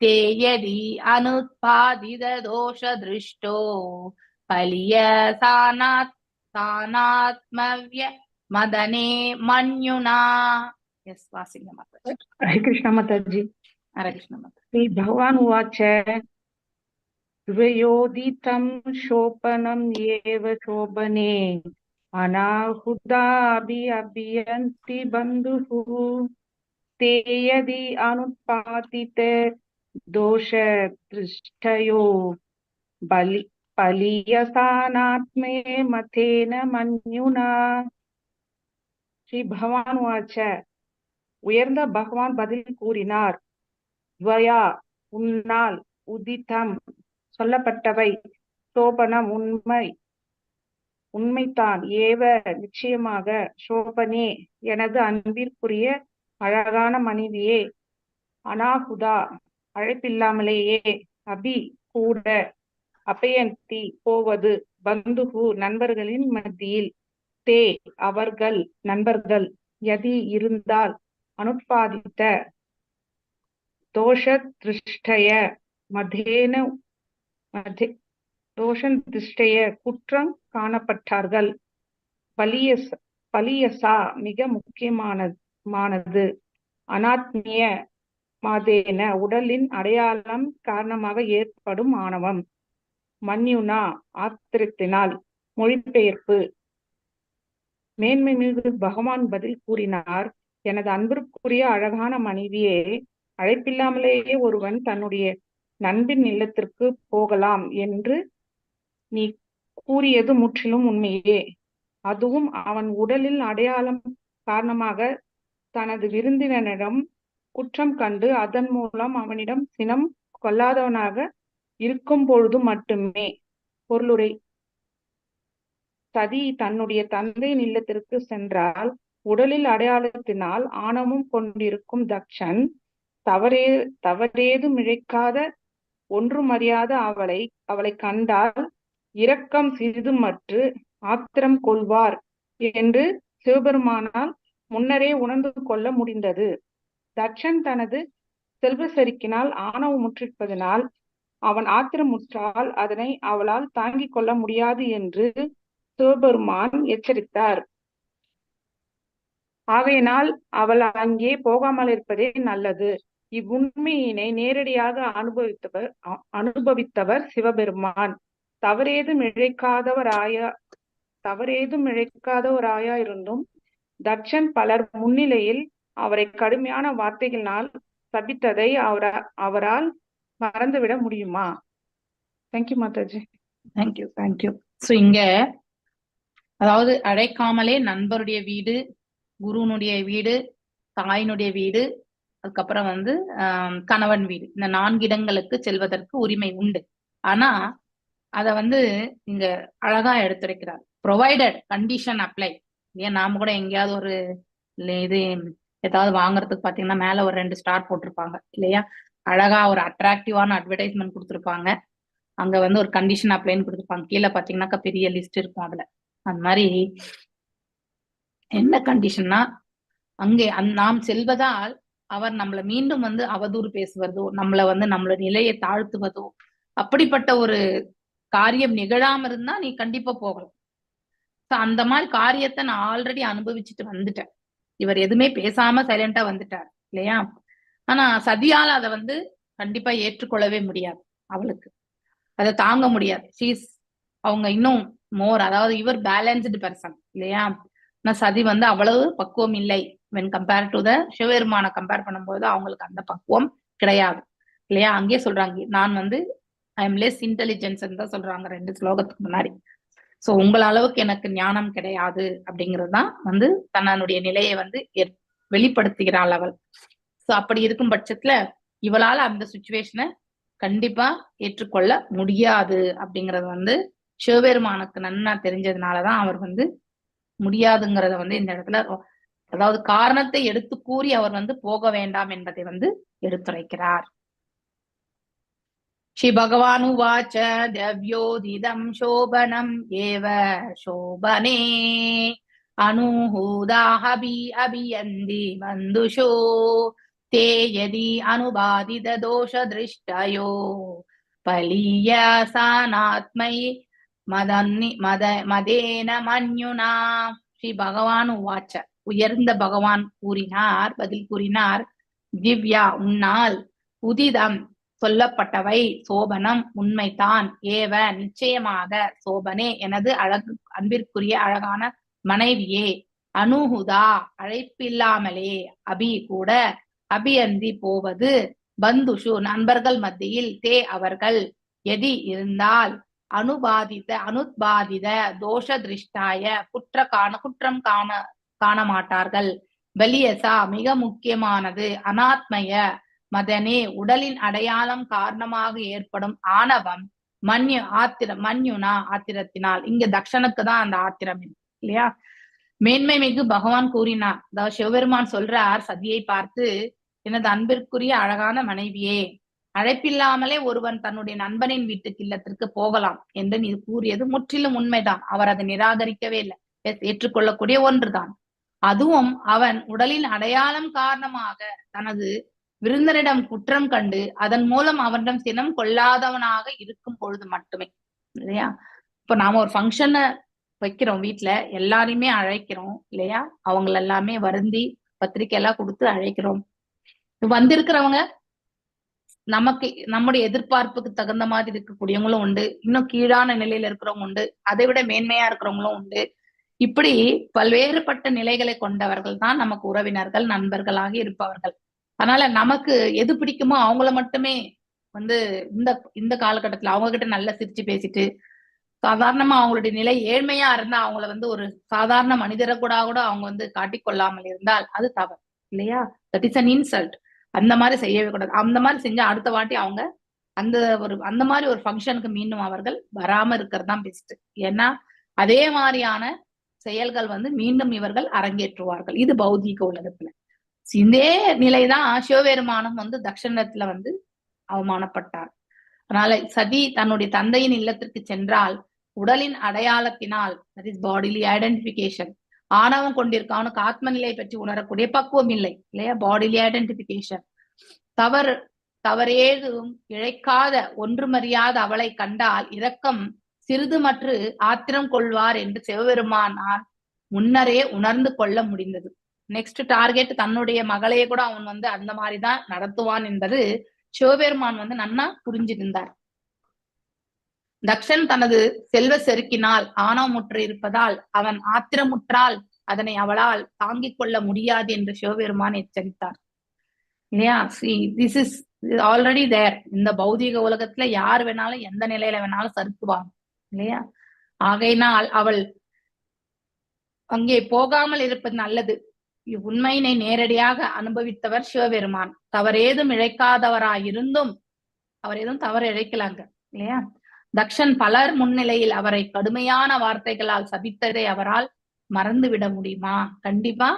தே யதி அனுத்பாதித தோஷ திருஷ்டோ பலிய சானாத்மவ்ய மதனே மன்யுனா. எஸ் வாசிங்க மாதாஜி. ஹரே கிருஷ்ண மாதாஜி. ஹரே கிருஷ்ண மாதாஜி. ஸ்ரீ பகவான் உவாச்ச द्वयोदितं शोपनम् एव शोभने अनाहुताभि अभियन्ति बन्धुः ते यदि अनुत्पातित दोषदृष्टयो பலியசானாத்மே மதேன மன்யுனா. ஸ்ரீ பகவான் வாச்ச, உயர்ந்த பகவான் பதில் கூறினார். துவயா உன்னால், உதிதம் சொல்லப்பட்டவை, சோபனம் உண்மை, உண்மைதான். ஏவ நிச்சயமாக. சோபனே எனது அன்பிற்குரிய அழகான மனைவியே. அனாகுதா அழைப்பில்லாமலேயே. அபி கூட. அபயந்தி போவது. பந்துகு நண்பர்களின் மத்தியில். தே அவர்கள் நண்பர்கள். யதி இருந்தால். அனுட்பாதித்த தோஷ திருஷ்டய மதேன தோஷந்திஷ்டய குற்றம் காணப்பட்டார்கள். பலியசா மிக முக்கியமானது. அனாத்மிய மாதேன உடலின் அடையாளம் காரணமாக ஏற்படும் ஆணவம். மன்யுனா ஆத்திரத்தினால். மொழிபெயர்ப்பு. மேன்மை மீது பகவான் பதில் கூறினார், எனது அன்பிற்குரிய அழகான மனைவியே, அழைப்பில்லாமலேயே ஒருவன் தன்னுடைய நண்பின் இல்லத்திற்கு போகலாம் என்று நீ கூறியது முற்றிலும் உண்மையே. அதுவும் அவன் உடலில் அடையாளம் காரணமாக தனது விருந்தினரிடம் குற்றம் கண்டு அதன் மூலம் அவனிடம் சினம் கொள்ளாதவனாக இருக்கும் பொழுது மட்டுமே. பொருளுரை. சதி தன்னுடைய தந்தையின் இல்லத்திற்கு சென்றால் உடலில் அடையாளத்தினால் ஆணவம் கொண்டிருக்கும் தக்ஷன் தவறேதும் இழைக்காத ஒன்றுமறியாத அவளை கண்டால் இரக்கம் சிறிதுமற்று ஆத்திரம் கொள்வார் என்று சிவபெருமானால் முன்னரே உணர்ந்து கொள்ள முடிந்தது. தட்சன் தனது செல்வ செருக்கினால் ஆணவம் முற்றிருப்பதனால் அவன் ஆத்திரமுற்றால் அதனை அவளால் தாங்கிக் கொள்ள முடியாது என்று சிவபெருமான் எச்சரித்தார். ஆகையினால் அவள் அங்கே போகாமல் இருப்பதே நல்லது. இவ்வுண்மையினை நேரடியாக அனுபவித்தவர் சிவபெருமான். தவறேதும் இழைக்காதவராயா இருந்தும் தட்சன் பலர் முன்னிலையில் அவரை கடுமையான வார்த்தைகளினால் சபித்ததை அவரால் மறந்துவிட முடியுமா? தேங்க்யூ மாதாஜி. தேங்க்யூ. சோ இங்க அதாவது அழைக்காமலே நண்பருடைய வீடு, குருனுடைய வீடு, தாயினுடைய வீடு, அதுக்கப்புறம் கணவன் வீடு, இந்த 4 இடங்களுக்கு செல்வதற்கு உரிமை உண்டு. ஆனா அத இங்க அழகா எடுத்துரைக்கிறார். Provided condition apply. ஏன் நாம கூட எங்கேயாவது ஒரு இது ஏதாவது வாங்குறதுக்கு பாத்தீங்கன்னா மேல ஒரு 2 ஸ்டார் போட்டிருப்பாங்க இல்லையா? அழகா ஒரு அட்ராக்டிவான அட்வர்டைஸ்மெண்ட் கொடுத்துருப்பாங்க. அங்க ஒரு கண்டிஷன் அப்ளைன்னு கொடுத்துருப்பாங்க. கீழே பாத்தீங்கன்னாக்கா பெரிய லிஸ்ட் இருக்கும். அதுல அந்த மாதிரி என்ன கண்டிஷன்னா, அங்கே நாம் செல்வதால் அவர் நம்மளை மீண்டும் அவதூறு பேசுவதோ, நம்மளோட நிலையை தாழ்த்துவதோ, அப்படிப்பட்ட ஒரு காரியம் நிகழாம இருந்தா நீ கண்டிப்பா போகலாம். அந்த மாதிரி காரியத்தை நான் ஆல்ரெடி அனுபவிச்சுட்டு வந்துட்டேன். இவர் எதுவுமே பேசாம சைலண்டா வந்துட்டார் இல்லையா? ஆனா சதியால் அதை கண்டிப்பா ஏற்றுக்கொள்ளவே முடியாது. அவளுக்கு அதை தாங்க முடியாது. அவங்க இன்னும் மோர், அதாவது இவர் பேலன்ஸ்டு பர்சன் இல்லையா? ஆனா சதி அவ்வளவு பக்குவம் இல்லை. When compare to the Sivaperuman compare பண்ணும்போது அவங்களுக்கு அந்த பக்குவம் கிடையாது இல்லையா? அங்கே சொல்றாங்க, நான் ஐ எம் லெஸ் இன்டெலிஜென்ஸ் தான் சொல்றாங்க 2 ஸ்லோகத்துக்கு முன்னாடி. சோ உங்கள அளவுக்கு எனக்கு ஞானம் கிடையாது அப்படிங்கிறதுதான் தன்னுடைய நிலையை வெளிப்படுத்துகிறாள் அவள். சோ அப்படி இருக்கும் பட்சத்துல இவளால அந்த சுச்சுவேஷனை கண்டிப்பா ஏற்றுக்கொள்ள முடியாது அப்படிங்கறது சிவபெருமானுக்கு நன்னா தெரிஞ்சதுனாலதான் அவர் முடியாதுங்கிறத இந்த இடத்துல, அதாவது காரணத்தை எடுத்து கூறி அவர் போக வேண்டாம் என்பதை எடுத்துரைக்கிறார். ஸ்ரீ பகவான் உவாச்ச திவ்யோதிதம் சோபனம் ஏவ சோபனே அனுஹூதாஹபி அபியந்தி பந்துஷோ தே யதி அனுபாதித தோஷ திருஷ்டயோ பலியசானாத்மை மதேன மன்யுனா. ஸ்ரீ பகவான் உவாச்ச, உயர்ந்த பகவான் கூறினார், பதில் கூறினார், திவ்யா உன்னால், உதிதம் சொல்லப்பட்டவை, சோபனம் உண்மைதான், ஏவ நிச்சயமாக, சோபனே எனது அன்பிற்குரிய அழகான மனைவியே, அனுஹுதா அழைப்பில்லாமலே, அபி கூட, அபியந்தி போவது, பந்துஷு நண்பர்கள் மத்தியில், தே அவர்கள், எதி இருந்தால், அனுத்பாதித தோஷ திருஷ்டாய குற்றம் காண மாட்டார்கள். பலியசா மிக முக்கியமானது, அனாத்மய மதனே உடலின் அடையாளம் காரணமாக ஏற்படும் ஆணவம், மன்யுனா ஆத்திரத்தினால். இங்க தக்ஷனுக்கு தான் அந்த ஆத்திரம் இல்லையா. மேன்மை மிகு பகவான் கூறினார், அதாவது சிவபெருமான் சொல்றார் சதியை பார்த்து, எனது அன்பிற்குரிய அழகான மனைவியே, அழைப்பில்லாமலே ஒருவன் தன்னுடைய நண்பனின் வீட்டுக்கு இல்லத்திற்கு போகலாம் என்று நீ கூறியது முற்றிலும் உண்மைதான். அவர் அதை நிராகரிக்கவே இல்லை, ஏற்றுக்கொள்ளக்கூடிய ஒன்றுதான். அதுவும் அவன் உடலின் அடையாளம் காரணமாக தனது விருந்தரிடம் குற்றம் கண்டு அதன் மூலம் அவனிடம் சினம் கொள்ளாதவனாக இருக்கும் பொழுது மட்டுமே, இல்லையா. இப்ப நாம ஒரு ஃபங்க்ஷனை வைக்கிறோம், வீட்டுல எல்லாரையுமே அழைக்கிறோம் இல்லையா, அவங்கள எல்லாமே வருந்தி பத்திரிக்கை எல்லாம் கொடுத்து அழைக்கிறோம். வந்திருக்கிறவங்க நமக்கு நம்முடைய எதிர்பார்ப்புக்கு தகுந்த மாதிரி இருக்கக்கூடியவங்களும் உண்டு, இன்னும் கீழான நிலையில இருக்கிறவங்க உண்டு, அதை விட மேன்மையா இருக்கிறவங்களும் உண்டு. இப்படி பல்வேறுபட்ட நிலைகளை கொண்டவர்கள் தான் நமக்கு உறவினர்கள், நண்பர்களாக இருப்பவர்கள். அதனால நமக்கு எது பிடிக்குமோ அவங்கள மட்டுமே இந்த இந்த காலகட்டத்துல அவங்க கிட்ட நல்லா சிரிச்சு பேசிட்டு, சாதாரணமா அவங்களுடைய நிலை ஏழ்மையா இருந்தா அவங்கள ஒரு சாதாரண மனிதரை கூட அவங்க காட்டிக்கொள்ளாமல் இருந்தால் அது தவறு இல்லையா. That is an insult. அந்த மாதிரி செய்யவே கூடாது. அந்த மாதிரி செஞ்சா அடுத்த வாட்டி அவங்க அந்த மாதிரி ஒரு ஃபங்க்ஷனுக்கு மீண்டும் அவர்கள் வராம இருக்கிறது தான் பெஸ்ட். ஏன்னா அதே மாதிரியான செயல்கள் மீண்டும் இவர்கள் அரங்கேற்றுவார்கள். இது பௌதீக உலகத்துல. இதே நிலைதான் சிவபெருமானும் தக்ஷணத்துல அவமானப்பட்டார். அதனால சதி தன்னுடைய தந்தையின் இல்லத்திற்கு சென்றால் உடலின் அடையாளத்தினால், தட் இஸ் பாடிலி ஐடென்டிபிகேஷன், ஆணவம் கொண்டிருக்க ஆத்ம நிலை பற்றி உணரக்கூடிய பக்குவம் இல்லை இல்லையா. பாடிலி ஐடென்டிபிகேஷன், தவறேதும் இழைக்காத ஒன்றுமறியாத அவளை கண்டால் இரக்கம் சிறிதுமற்று ஆத்திரம் கொள்வார் என்று சிவபெருமானால் முன்னரே உணர்ந்து கொள்ள முடிந்தது. நெக்ஸ்ட் டார்கெட் தன்னுடைய மகளையே கூட அவன் அந்த மாதிரிதான் நடத்துவான் என்பது சிவபெருமான் நன்னா புரிஞ்சிருந்தார். தக்ஷன் தனது செல்வ செருக்கினால் ஆணவமுற்று இருப்பதால் அவன் ஆத்திரமுற்றால் அதனை அவளால் தாங்கிக் கொள்ள முடியாது என்று சிவபெருமான் எச்சரித்தார் இல்லையா. This is already there. இந்த பௌதீக உலகத்துல யார் வேணாலும் எந்த நிலையில வேணாலும் சறுக்குவாங்க இல்லையா. ஆகையினால் அவள் அங்கே போகாமல் இருப்பது நல்லது. இவ்வுண்மையினை நேரடியாக அனுபவித்தவர் சிவபெருமான். தவறேதும் இழைக்காதவராயிருந்தும் அவர் எதுவும் தவறு இழைக்கலாங்க இல்லையா. தக்ஷன் பலர் முன்னிலையில் அவரை கடுமையான வார்த்தைகளால் சபித்ததை அவரால் மறந்து விட முடியுமா? கண்டிப்பா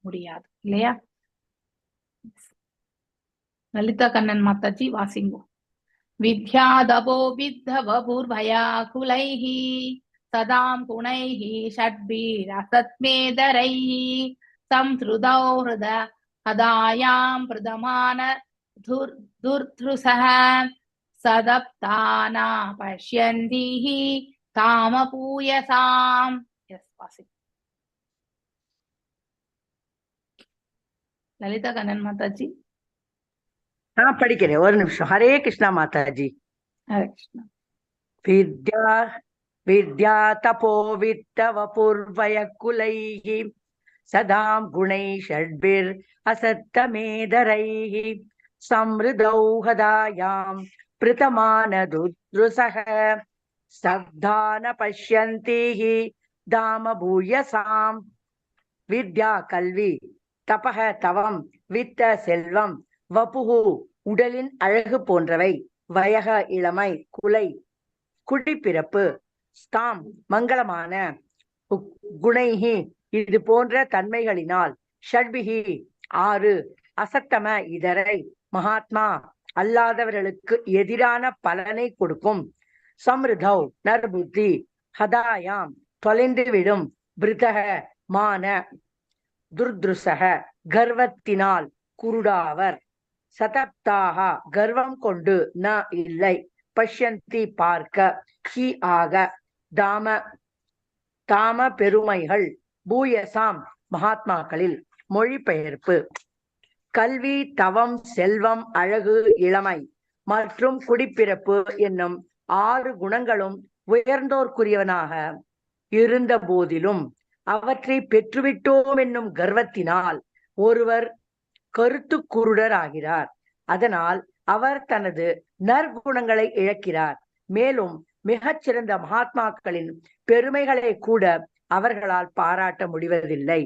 முடியாது இல்லையா. லலிதா கண்ணன் மாதாஜி வாசிங்கோ. வித்யாதபோ வித்தவ பூர்வயா குலைஹி சதாம் குணைஹி ஷட்பீர் அசத்மேதரைஹி சம்ஸ்ருதௌ ஹிருத ஹதாயாம் பிரதமான துர்த்ருசஹ சதப்தானா பஷ்யந்திஹி காமபூயசாம். எஸ் வாசி. லலிதா கண்ணன் மாதாஜி. நான் படிக்கிறேன், ஒரு நிமிஷம். ஹரே கிருஷ்ணா மாதாஜி. ஹரே கிருஷ்ணா. வித்யா தபோ வித்தவ பூர்வய குலைஹி சதாம் குணை ஷட்பிர் அசத்தமேதரைஹி சம்ருதௌ ஹதாயாம் பிரதமான துத்ருசஹ சப்தான பஷ்யந்திஹி தாம பூயசாம். வித்யா கல்வி, தபஹ தவம், வித்த செல்வம், வபுகு உடலின் அழகு போன்றவை, வயக இளமை, குலை குடிப்பிறப்பு, ஸ்தாம் மங்களமான, குணைஹி இது போன்ற தன்மைகளினால், ஷட்பிஹி 6 அசத்தம இதரை மகாத்மா அல்லாதவர்களுக்கு எதிரான பலனை கொடுக்கும், சம்ருதௌ நர்புத்தி, ஹதாயாம் தொலைந்துவிடும், பிருதக மான, துர்துருசக கர்வத்தினால் குருடாவர், சதப்தாக கர்வம் கொண்டு, ந இல்லை, பஷ்யந்தி பார்க்க, ஹி ஆக, தாம பெருமைகள், பூயசாம் மகாத்மாக்களில். மொழிபெயர்ப்பு. கல்வி, தவம், செல்வம், அழகு, இளமை மற்றும் குடிப்பிறப்பு என்னும் 6 குணங்களும் உயர்ந்தோர்க்குரியவனாக இருந்த போதிலும் அவற்றை பெற்றுவிட்டோம் என்னும் கர்வத்தினால் ஒருவர் கருத்து குருடர் ஆகிறார். அதனால் அவர் தனது நற்குணங்களை இழக்கிறார். மேலும் மிகச்சிறந்த மகாத்மாக்களின் பெருமைகளை கூட அவர்களால் பாராட்ட முடிவதில்லை.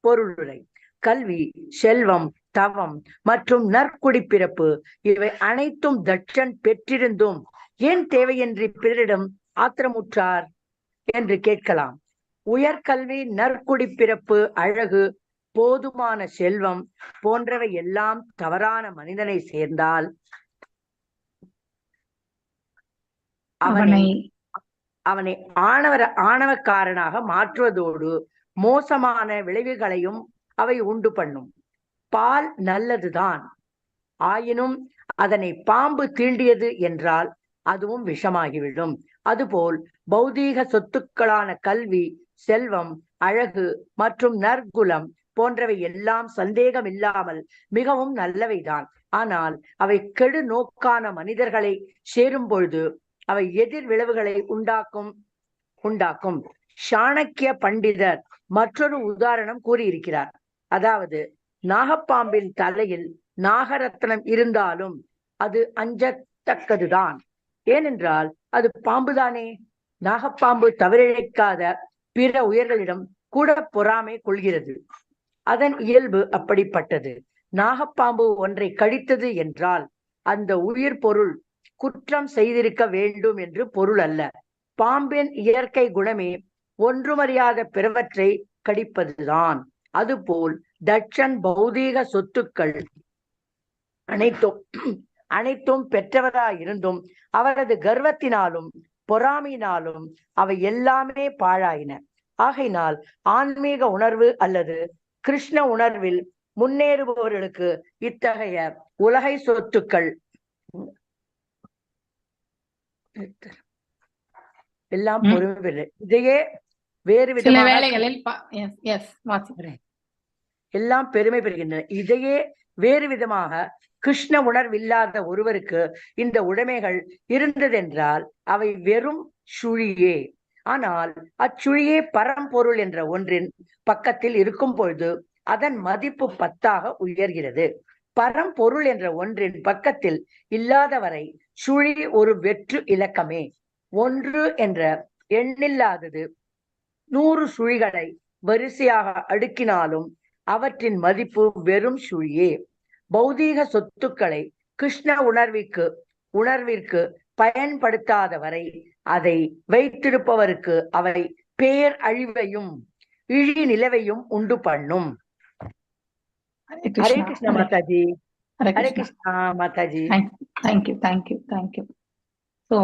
பொருளுரை. கல்வி, செல்வம், தவம் மற்றும் நற்குடிப்பிறப்பு இவை அனைத்தும் தட்சன் பெற்றிருந்தும் ஏன் தேவையின்றி பிறரிடம் ஆத்திரமுற்றார் என்று கேட்கலாம். உயர்கல்வி, நற்குடி பிறப்பு, அழகு, போதுமான செல்வம் போன்றவை எல்லாம் தவறான மனிதனை சேர்ந்தால் அவனை ஆணவக்காரனாக மாற்றுவதோடு மோசமான விளைவுகளையும் அவை உண்டு பண்ணும். பால் நல்லதுதான், ஆயினும் அதனை பாம்பு தீண்டியது என்றால் அதுவும் விஷமாகிவிடும். அதுபோல் பௌதீக சொத்துக்களான கல்வி, செல்வம், அழகு மற்றும் நற்குலம் போன்றவை எல்லாம் சந்தேகம் இல்லாமல் மிகவும் நல்லவைதான். ஆனால் அவை கெடு நோக்கான மனிதர்களை சேரும் பொழுது அவை எதிர் விளைவுகளை உண்டாக்கும். சாணக்கிய பண்டிதர் மற்றொரு உதாரணம் கூறியிருக்கிறார். அதாவது, நாகப்பாம்பின் தலையில் நாகரத்னம் இருந்தாலும் அது அஞ்சத்தக்கதுதான். ஏனென்றால் அது பாம்புதானே. நாகப்பாம்பு தவறிழைக்காத பிற உயிர்களிடம் கூட பொறாமை கொள்கிறது. அதன் இயல்பு அப்படிப்பட்டது. நாகப்பாம்பு ஒன்றை கடித்தது என்றால் அந்த உயிர் பொருள் குற்றம் செய்திருக்க வேண்டும் என்று பொருள் அல்ல. பாம்பின் இயற்கை குணமே ஒன்றுமறியாத பிறவற்றை கடிப்பதுதான். அதுபோல் தட்சன் பௌதீக சொத்துக்கள் அனைத்தும் பெற்றவராயிருந்தும் அவரது கர்வத்தினாலும் பொறாமையினாலும் அவை எல்லாமே பாழாயின. ஆகையினால் ஆன்மீக உணர்வு அல்லது கிருஷ்ண உணர்வில் முன்னேறுபவர்களுக்கு இத்தகைய உலகை சொத்துக்கள் எல்லாம் பொறுமையில்லை. இதையே வேறு எல்லாம் பெருமை பெறுகின்றன. இதையே வேறு விதமாக கிருஷ்ண உணர்வில்லாத ஒருவருக்கு இந்த உடைமைகள் இருந்ததென்றால் அவை வெறும் சுழியே. ஆனால் அச்சுழியே பரம்பொருள் என்ற ஒன்றின் பக்கத்தில் இருக்கும் பொழுது அதன் மதிப்பு 10 உயர்கிறது. பரம்பொருள் என்ற ஒன்றின் பக்கத்தில் இல்லாதவரை சுழி ஒரு வெற்று இலக்கமே. 1 என்ற எண்ணில்லாதது 100 சுழிகளை வரிசையாக அடுக்கினாலும் அவற்றின் மதிப்பு வெறும் சுழியே. பௌதீக சொத்துக்களை கிருஷ்ண உணர்விற்கு பயன்படுத்தாதவரை அதை வைத்திருப்பவருக்கு அவை பேர் அழிவையும் இழி நிலவையும் உண்டு பண்ணும். ஹரே கிருஷ்ணா மாதாஜி. ஹரே கிருஷ்ணா மாதாஜி. தேங்க்யூ. சோ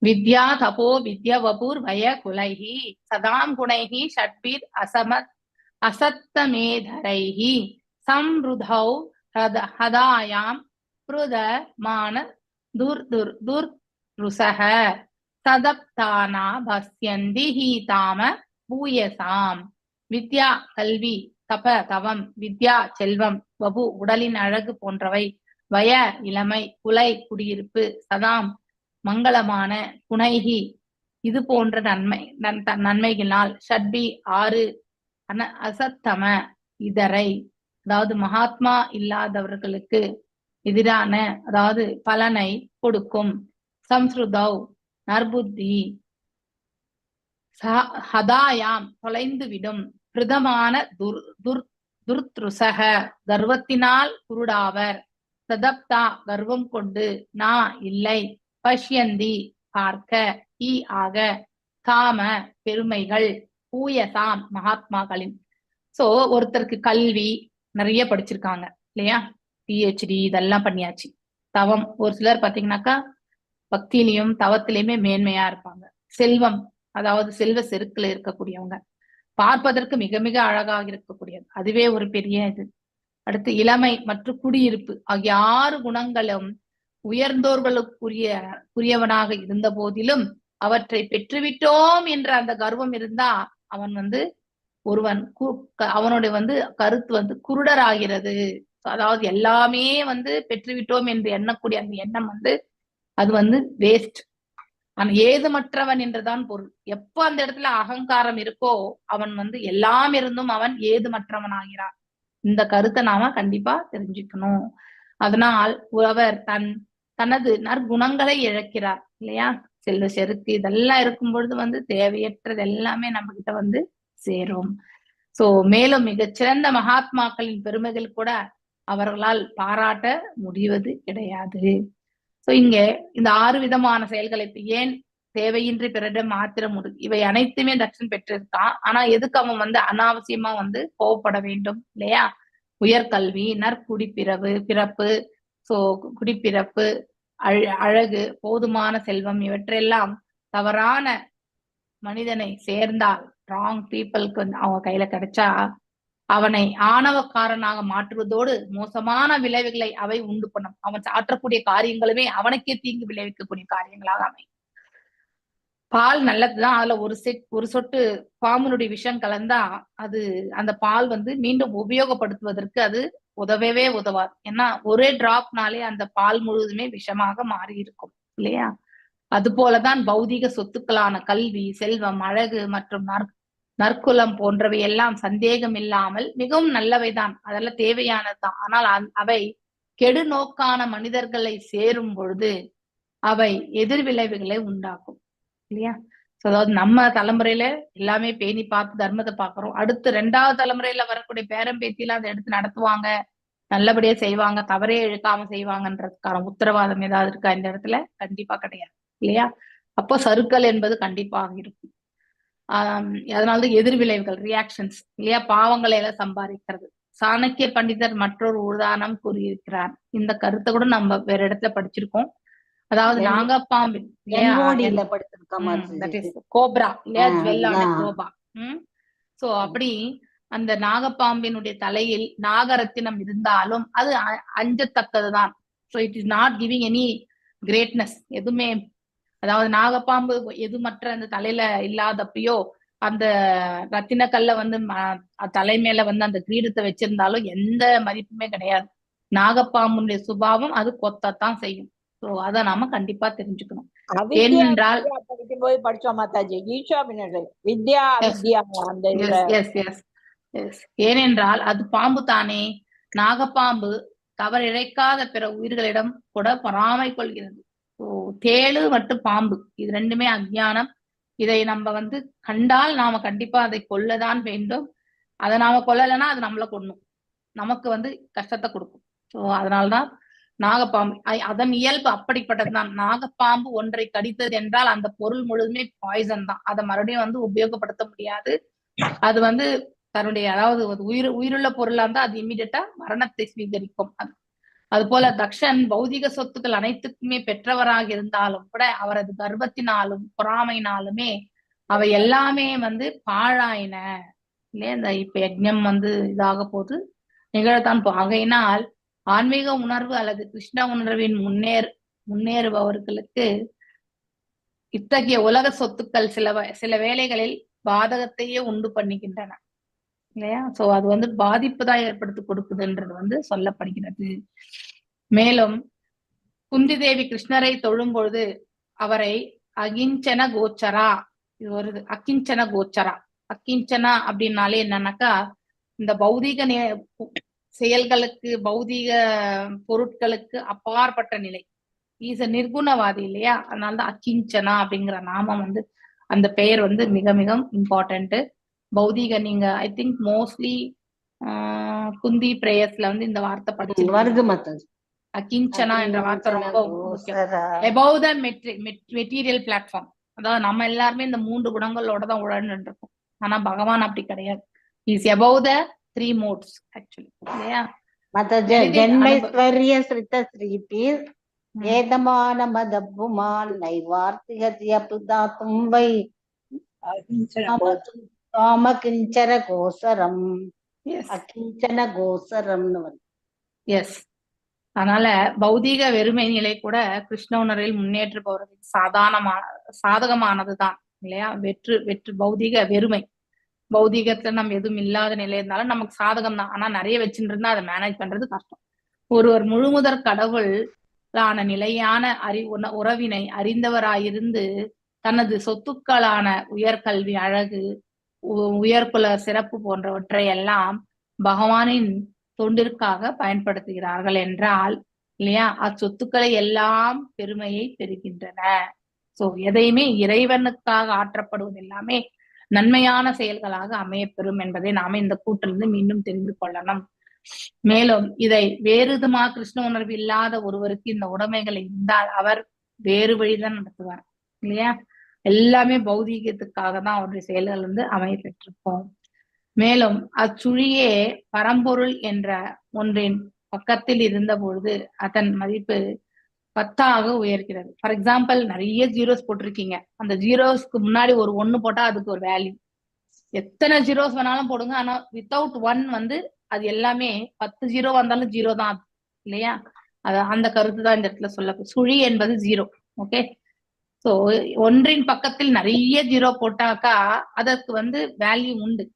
வித்யா தபோ வித்யா வபூர் வய குலைஹி சதாம் குணைஹி ஷட்பிர் அசத்தமேதரைஹி சம்ருதௌ ஹதாயாம் ப்ருதமான துர்ருசஹ சதப்தானா பஸ்யந்தி ஹீதாம பூயசாம். வித்யா கல்வி, தப தவம், வித்யா செல்வம், வபு உடலின் அழகு போன்றவை, வய இளமை, குலை குடியிருப்பு, சதாம் மங்களமான, குணைகி இது போன்ற நன்மைகளினால், ஷட்பி 6 அசத்தம இதரை அதாவது மகாத்மா இல்லாதவர்களுக்கு எதிரான அதாவது பலனை கொடுக்கும். சம்ஸ்ருதவ் நற்புத்தி, ஹதாயாம் தொலைந்துவிடும், பிரதமான துர்த்ருசக கர்வத்தினால் குருடாவர், சதப்தா கர்வம் கொண்டு, நா இல்லை, பஷ்யந்தி பார்க்க, ஈ ஆக, காம பெருமைகள், பூயசாம் மகாத்மாக்களின். சோ ஒருத்தருக்கு கல்வி நிறைய படிச்சிருக்காங்க இல்லையா, PhD இதெல்லாம் பண்ணியாச்சு. தவம், ஒரு சிலர் பாத்தீங்கன்னாக்கா பக்தியிலையும் தவத்திலையுமே மேன்மையா இருப்பாங்க. செல்வம், அதாவது செல்வ செருக்குல இருக்கக்கூடியவங்க, பார்ப்பதற்கு மிக மிக அழகாக இருக்கக்கூடியது, அதுவே ஒரு பெரிய இது. அடுத்து இளமை மற்றும் குடியிருப்பு ஆகிய 6 குணங்களும் உயர்ந்தோர்களுக்குரியவனாக இருந்த போதிலும் அவற்றை பெற்றுவிட்டோம் என்ற அந்த கர்வம் இருந்தா அவன் அவனுடைய கருத்து குருடராகிறது. அதாவது எல்லாமே பெற்றுவிட்டோம் என்று எண்ணக்கூடிய அந்த எண்ணம் அது வேஸ்ட். ஆனா ஏதுமற்றவன் என்றுதான் பொருள். எப்ப அந்த இடத்துல அகங்காரம் இருக்கோ அவன் எல்லாம் இருந்தும் அவன் ஏதுமற்றவன் ஆகிறான். இந்த கருத்தை நாம கண்டிப்பா தெரிஞ்சுக்கணும். அதனால் அவர் தனது நற்குணங்களை இழக்கிறார் இல்லையா. செல்வ செருக்கு இதெல்லாம் இருக்கும் பொழுது தேவையற்றது எல்லாமே நம்ம கிட்ட சேரும். சோ மேலும் மிகச்சிறந்த மகாத்மாக்களின் பெருமைகள் கூட அவர்களால் பாராட்ட முடிவது கிடையாது. சோ இங்க இந்த 6 விதமான செயல்களை ஏன் தேவையின்றி பிறரிடம் மாத்திரம் இவை அனைத்துமே தட்சன் பெற்றிருக்கான். ஆனா எதுக்கு அவன் வந்து அனாவசியமா வந்து கோவப்பட வேண்டும் இல்லையா? உயர்கல்வி, பிறப்பு, சோ குடிப்பிறப்பு, அழகு, போதுமான செல்வம் இவற்றெல்லாம் தவறான மனிதனை சேர்ந்தால், ராங் பீப்புளுக்கு அவங்க கையில கிடைச்சா அவனை ஆணவக்காரனாக மாற்றுவதோடு மோசமான விளைவுகளை அவை உண்டு பண்ணும். அவன் ஆற்றக்கூடிய காரியங்களுமே அவனுக்கே தீங்கு விளைவிக்கக்கூடிய காரியங்களாக அமையும். பால் நல்லதுதான், அதுல ஒரு சொட்டு பாம்புனுடைய விஷம் கலந்தா அது அந்த பால் வந்து மீண்டும் உபயோகப்படுத்துவதற்கு அது உதவவே உதவாது. ஏன்னா ஒரே டிராப்னாலே அந்த பால் முழுவதுமே விஷமாக மாறி இருக்கும் இல்லையா? அது போலதான் பௌதீக சொத்துக்களான கல்வி, செல்வம், அழகு மற்றும் நற்குலம் போன்றவை எல்லாம் சந்தேகம் இல்லாமல் மிகவும் நல்லவைதான், அதெல்லாம் தேவையானதுதான். ஆனால் அவை கெடு நோக்கான மனிதர்களை சேரும் பொழுது அவை எதிர்விளைவுகளை உண்டாக்கும் இல்லையா? அதாவது நம்ம தலைமுறையில எல்லாமே பேணி பார்த்து தர்மத்தை பாக்குறோம். அடுத்து 2வது தலைமுறையில வரக்கூடிய பேரம் பேத்தியில அதை எடுத்து நடத்துவாங்க, நல்லபடியா செய்வாங்க, தவறே இழுக்காம செய்வாங்கன்றதுக்கான உத்தரவாதம் ஏதாவது இருக்கா இந்த இடத்துல? கண்டிப்பா கிடையாது இல்லையா? அப்போ சறுக்கல் என்பது கண்டிப்பாக இருக்கும். அதனாலதான் எதிர்விளைவுகள், ரியாக்ஷன்ஸ் இல்லையா? பாவங்களை எல்லாம் சம்பாதிக்கிறது. சாணக்கிய பண்டிதர் மற்றொரு உதாரணம் கூறியிருக்கிறார். இந்த கருத்தை கூட நம்ம வேற இடத்துல படிச்சிருக்கோம். அதாவது நாகப்பாம்பின் கோப்ரா இல்லையா? ஜுவல்லான கோபா. சோ அப்படி அந்த நாகப்பாம்பினுடைய தலையில் நாகரத்தினம் இருந்தாலும் அது அஞ்சத்தக்கதுதான். So it is not giving any greatness. எதுவுமே, அதாவது நாகப்பாம்பு எதுமற்ற அந்த தலையில இல்லாதப்பயோ அந்த ரத்தினக்கல்ல வந்து தலை மேல வந்து அந்த கிரீடத்தை வச்சிருந்தாலும் எந்த மதிப்புமே கிடையாது. நாகப்பாம்புடைய சுபாவம் அது கொத்தத்தான் செய்யும். சோ அத நாம கண்டிப்பா தெரிஞ்சுக்கணும். ஏனென்றால் போய் படிச்சோம் மாதாஜி, வித்யா அந்த ஏனென்றால் அது பாம்பு தானே. நாகப்பாம்பு தவறிழைக்காத பிற உயிர்களிடம் கூட பொறாமை கொள்கிறது. தேளு மற்றும் பாம்பு இது ரெண்டுமே அஞ்ஞானம். இதை நம்ம வந்து கண்டால் நாம கண்டிப்பா அதை கொல்லதான் வேண்டும். அதை நாம கொல்லலைன்னா அது நம்மளை கொன்னும், நமக்கு வந்து கஷ்டத்தை கொடுக்கும். ஸோ அதனால்தான் நாகப்பாம்பு அதன் இயல்பு அப்படிப்பட்டதுதான். நாகப்பாம்பு ஒன்றை கடித்தது என்றால் அந்த பொருள் முழுதுமே பாய்சன் தான். அதை மறுபடியும் வந்து உபயோகப்படுத்த முடியாது. அது வந்து தன்னுடைய, அதாவது உயிருள்ள பொருளா இருந்தா அது இம்மிடியட்டா மரணத்தை ஸ்வீகரிக்கும். அது போல தக்ஷன் பௌதிக சொத்துக்கள் அனைத்துக்குமே பெற்றவராக இருந்தாலும் கூட அவரது கர்வத்தினாலும் பொறாமையினாலுமே அவை எல்லாமே வந்து பாழாயின இல்லையா? இந்த இப்ப யஜ்ஞம் வந்து இதாக போது நிகழத்தான் ஆகையினால் ஆன்மீக உணர்வு அல்லது கிருஷ்ண உணர்வின் முன்னேறுபவர்களுக்கு இத்தகைய உலக சொத்துக்கள் சில வேளைகளில் பாதகத்தையே உண்டு பண்ணுகின்றன இல்லையா? சோ அது வந்து பாதிப்பு தான் ஏற்படுத்தி கொடுக்குதுன்றது வந்து சொல்லப்படுகிறது. மேலும் குந்தி தேவி கிருஷ்ணரை தொழும் பொழுது அவரை அகிஞ்சன கோச்சரா, இது ஒரு அகிஞ்சன கோச்சரா. அகிஞ்சனா அப்படின்னாலே என்னன்னாக்கா இந்த பௌதீக செயல்களுக்கு, பௌதீக பொருட்களுக்கு அப்பாற்பட்ட நிலை. ஈஸ் அ நிர்குணவாதி இல்லையா? அதனாலதான் அகிஞ்சனா அப்படிங்கிற நாமம் வந்து, அந்த பெயர் வந்து மிக மிக இம்பார்ட்டன்ட். பௌதீக, நீங்க ஐ திங்க் மோஸ்ட்லி குந்தி பிரேயர்ஸ்ல வந்து இந்த வார்த்தை படிச்சு அகிஞ்சனா என்ற வார்த்தை ரொம்ப முக்கியம். above the material platform. அதாவது நம்ம எல்லாருமே இந்த 3 குணங்களோட தான் உழன்னு இருக்கோம். ஆனா பகவான் அப்படி கிடையாது. Is above the 3 modes actually இல்லையா? ஜென்மைஸ்வரிய ஸ்ரித ஸ்ரீதி ஏதமான மதப்புமால் நைவார்த்திகத்ய புதாத்தும் வை காமகிஞ்சர கோசரம் அகிஞ்சன கோசரம்னு வந்து. எஸ். அதனால பௌதீக வெறுமை நிலை கூட கிருஷ்ண உணர்வில் முன்னேற்றுபவர்களுக்கு சாதகமானதுதான் இல்லையா? வெற்று பௌதீக வெறுமை, பௌதீகத்துல நம்ம எதுவும் இல்லாத நிலை இருந்தாலும் நமக்கு சாதகம் தான். ஆனா நிறைய வச்சுட்டு இருந்தா அதை மேனேஜ் பண்றது கஷ்டம். ஒருவர் முழுமுதற் கடவுளான நிலையான உறவினை அறிந்தவராயிருந்து தனது சொத்துக்களான உயர்கல்வி, அழகு, உயர்குல சிறப்பு போன்றவற்றை எல்லாம் பகவானின் தொண்டிற்காக பயன்படுத்துகிறார்கள் என்றால் இல்லையா, அச்சொத்துக்களை எல்லாம் பெருமையை பெறுகின்றன. சோ எதையுமே இறைவனுக்காக ஆற்றப்படுவது எல்லாமே நன்மையான செயல்களாக அமையப்பெறும் என்பதை நாம இந்த கூற்றிலிருந்து மீண்டும் தெரிந்து கொள்ளணும். மேலும் இதை வேறு விதமா கிருஷ்ண உணர்வு இல்லாத ஒருவருக்கு இந்த உடைமைகள் இருந்தால் அவர் வேறு வழிதான் நடத்துவார் இல்லையா? எல்லாமே பௌதீகத்துக்காக தான் அவருடைய செயல்கள் அமைய பெற்றிருப்போம். மேலும் அச்சுழியே பரம்பொருள் என்ற ஒன்றின் பக்கத்தில் இருந்த பொழுது அதன் மதிப்பு 10 உயர்கிறது. ஃபார் எக்ஸாம்பிள், நிறைய ஜீரோஸ் போட்டிருக்கீங்க. அந்த ஜீரோஸ்க்கு முன்னாடி ஒரு 1 போட்டா அதுக்கு ஒரு வேல்யூ. எத்தனை ஜீரோஸ் வேணாலும் போடுங்க, ஆனா வித்தவுட் 1 அது எல்லாமே 10 ஜீரோ வந்தாலும் ஜீரோ தான் இல்லையா? அந்த கருத்து தான் இந்த இடத்துல சொல்ல. சுழி என்பது 0. ஓகே, சோ ஒன்றின் பக்கத்தில் நிறைய ஜீரோ போட்டாக்கா அதற்கு வேல்யூ உண்டு.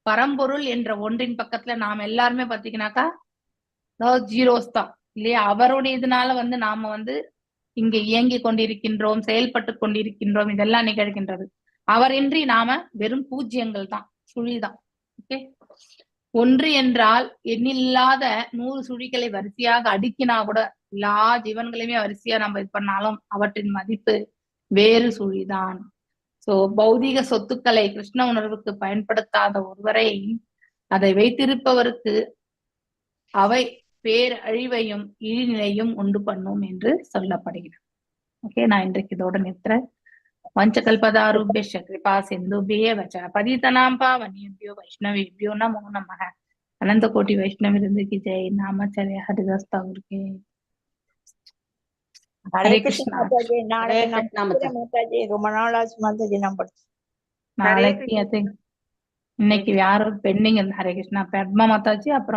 பரம்பொருள் என்ற ஒன்றின் பக்கத்துல நாம எல்லாருமே பாத்தீங்கன்னாக்கா ஜீரோஸ் தான் இல்லையா? அவருடைய இதனால நாம இங்க இயங்கி கொண்டிருக்கின்றோம், செயல்பட்டு கொண்டிருக்கின்றோம், இதெல்லாம் நிகழ்கின்றது. அவரின்றி நாம வெறும் பூஜ்யங்கள் தான், சுழிதான். ஓகே, ஒன்று என்றால் எண்ணில்லாத 100 சுழிகளை வரிசையாக அடுக்கினா கூட எல்லா ஜீவன்களையுமே வரிசையா நம்ம இது பண்ணாலும் அவற்றின் மதிப்பு வேறு சுழிதான். சோ பௌதீக சொத்துக்களை கிருஷ்ண உணர்வுக்கு பயன்படுத்தாத ஒருவரை அதை வைத்திருப்பவருக்கு அவை பேரழிவையும் இழிநிலையும் உண்டு பண்ணும் என்று சொல்லப்படுகிறது. ஓகே, நான் இன்றைக்கு இதோட நிறுத்துறேன். பஞ்சகல்பதாருபிய கிருபா சிந்துபிய வச்ச பதிதனாம் பாவனியோ வைஷ்ணவேபியோ நமோ நமः. அனந்த கோட்டி வைஷ்ணவிருந்துக்கு ஜெய். நாமச்சரிய ஹரிதாஸ் தாகூர்க்கு. ஹரே கிருஷ்ணா மாதாஜி. நாளைக்கு மாதாஜி ரொம்ப நாள் ஆச்சு மாதாஜி நான் படிச்சு. நாளைக்கு இன்னைக்கு யாரும் பெண்டிங் ஹரே கிருஷ்ணா. பத்மா மாதாஜி, அப்புறம்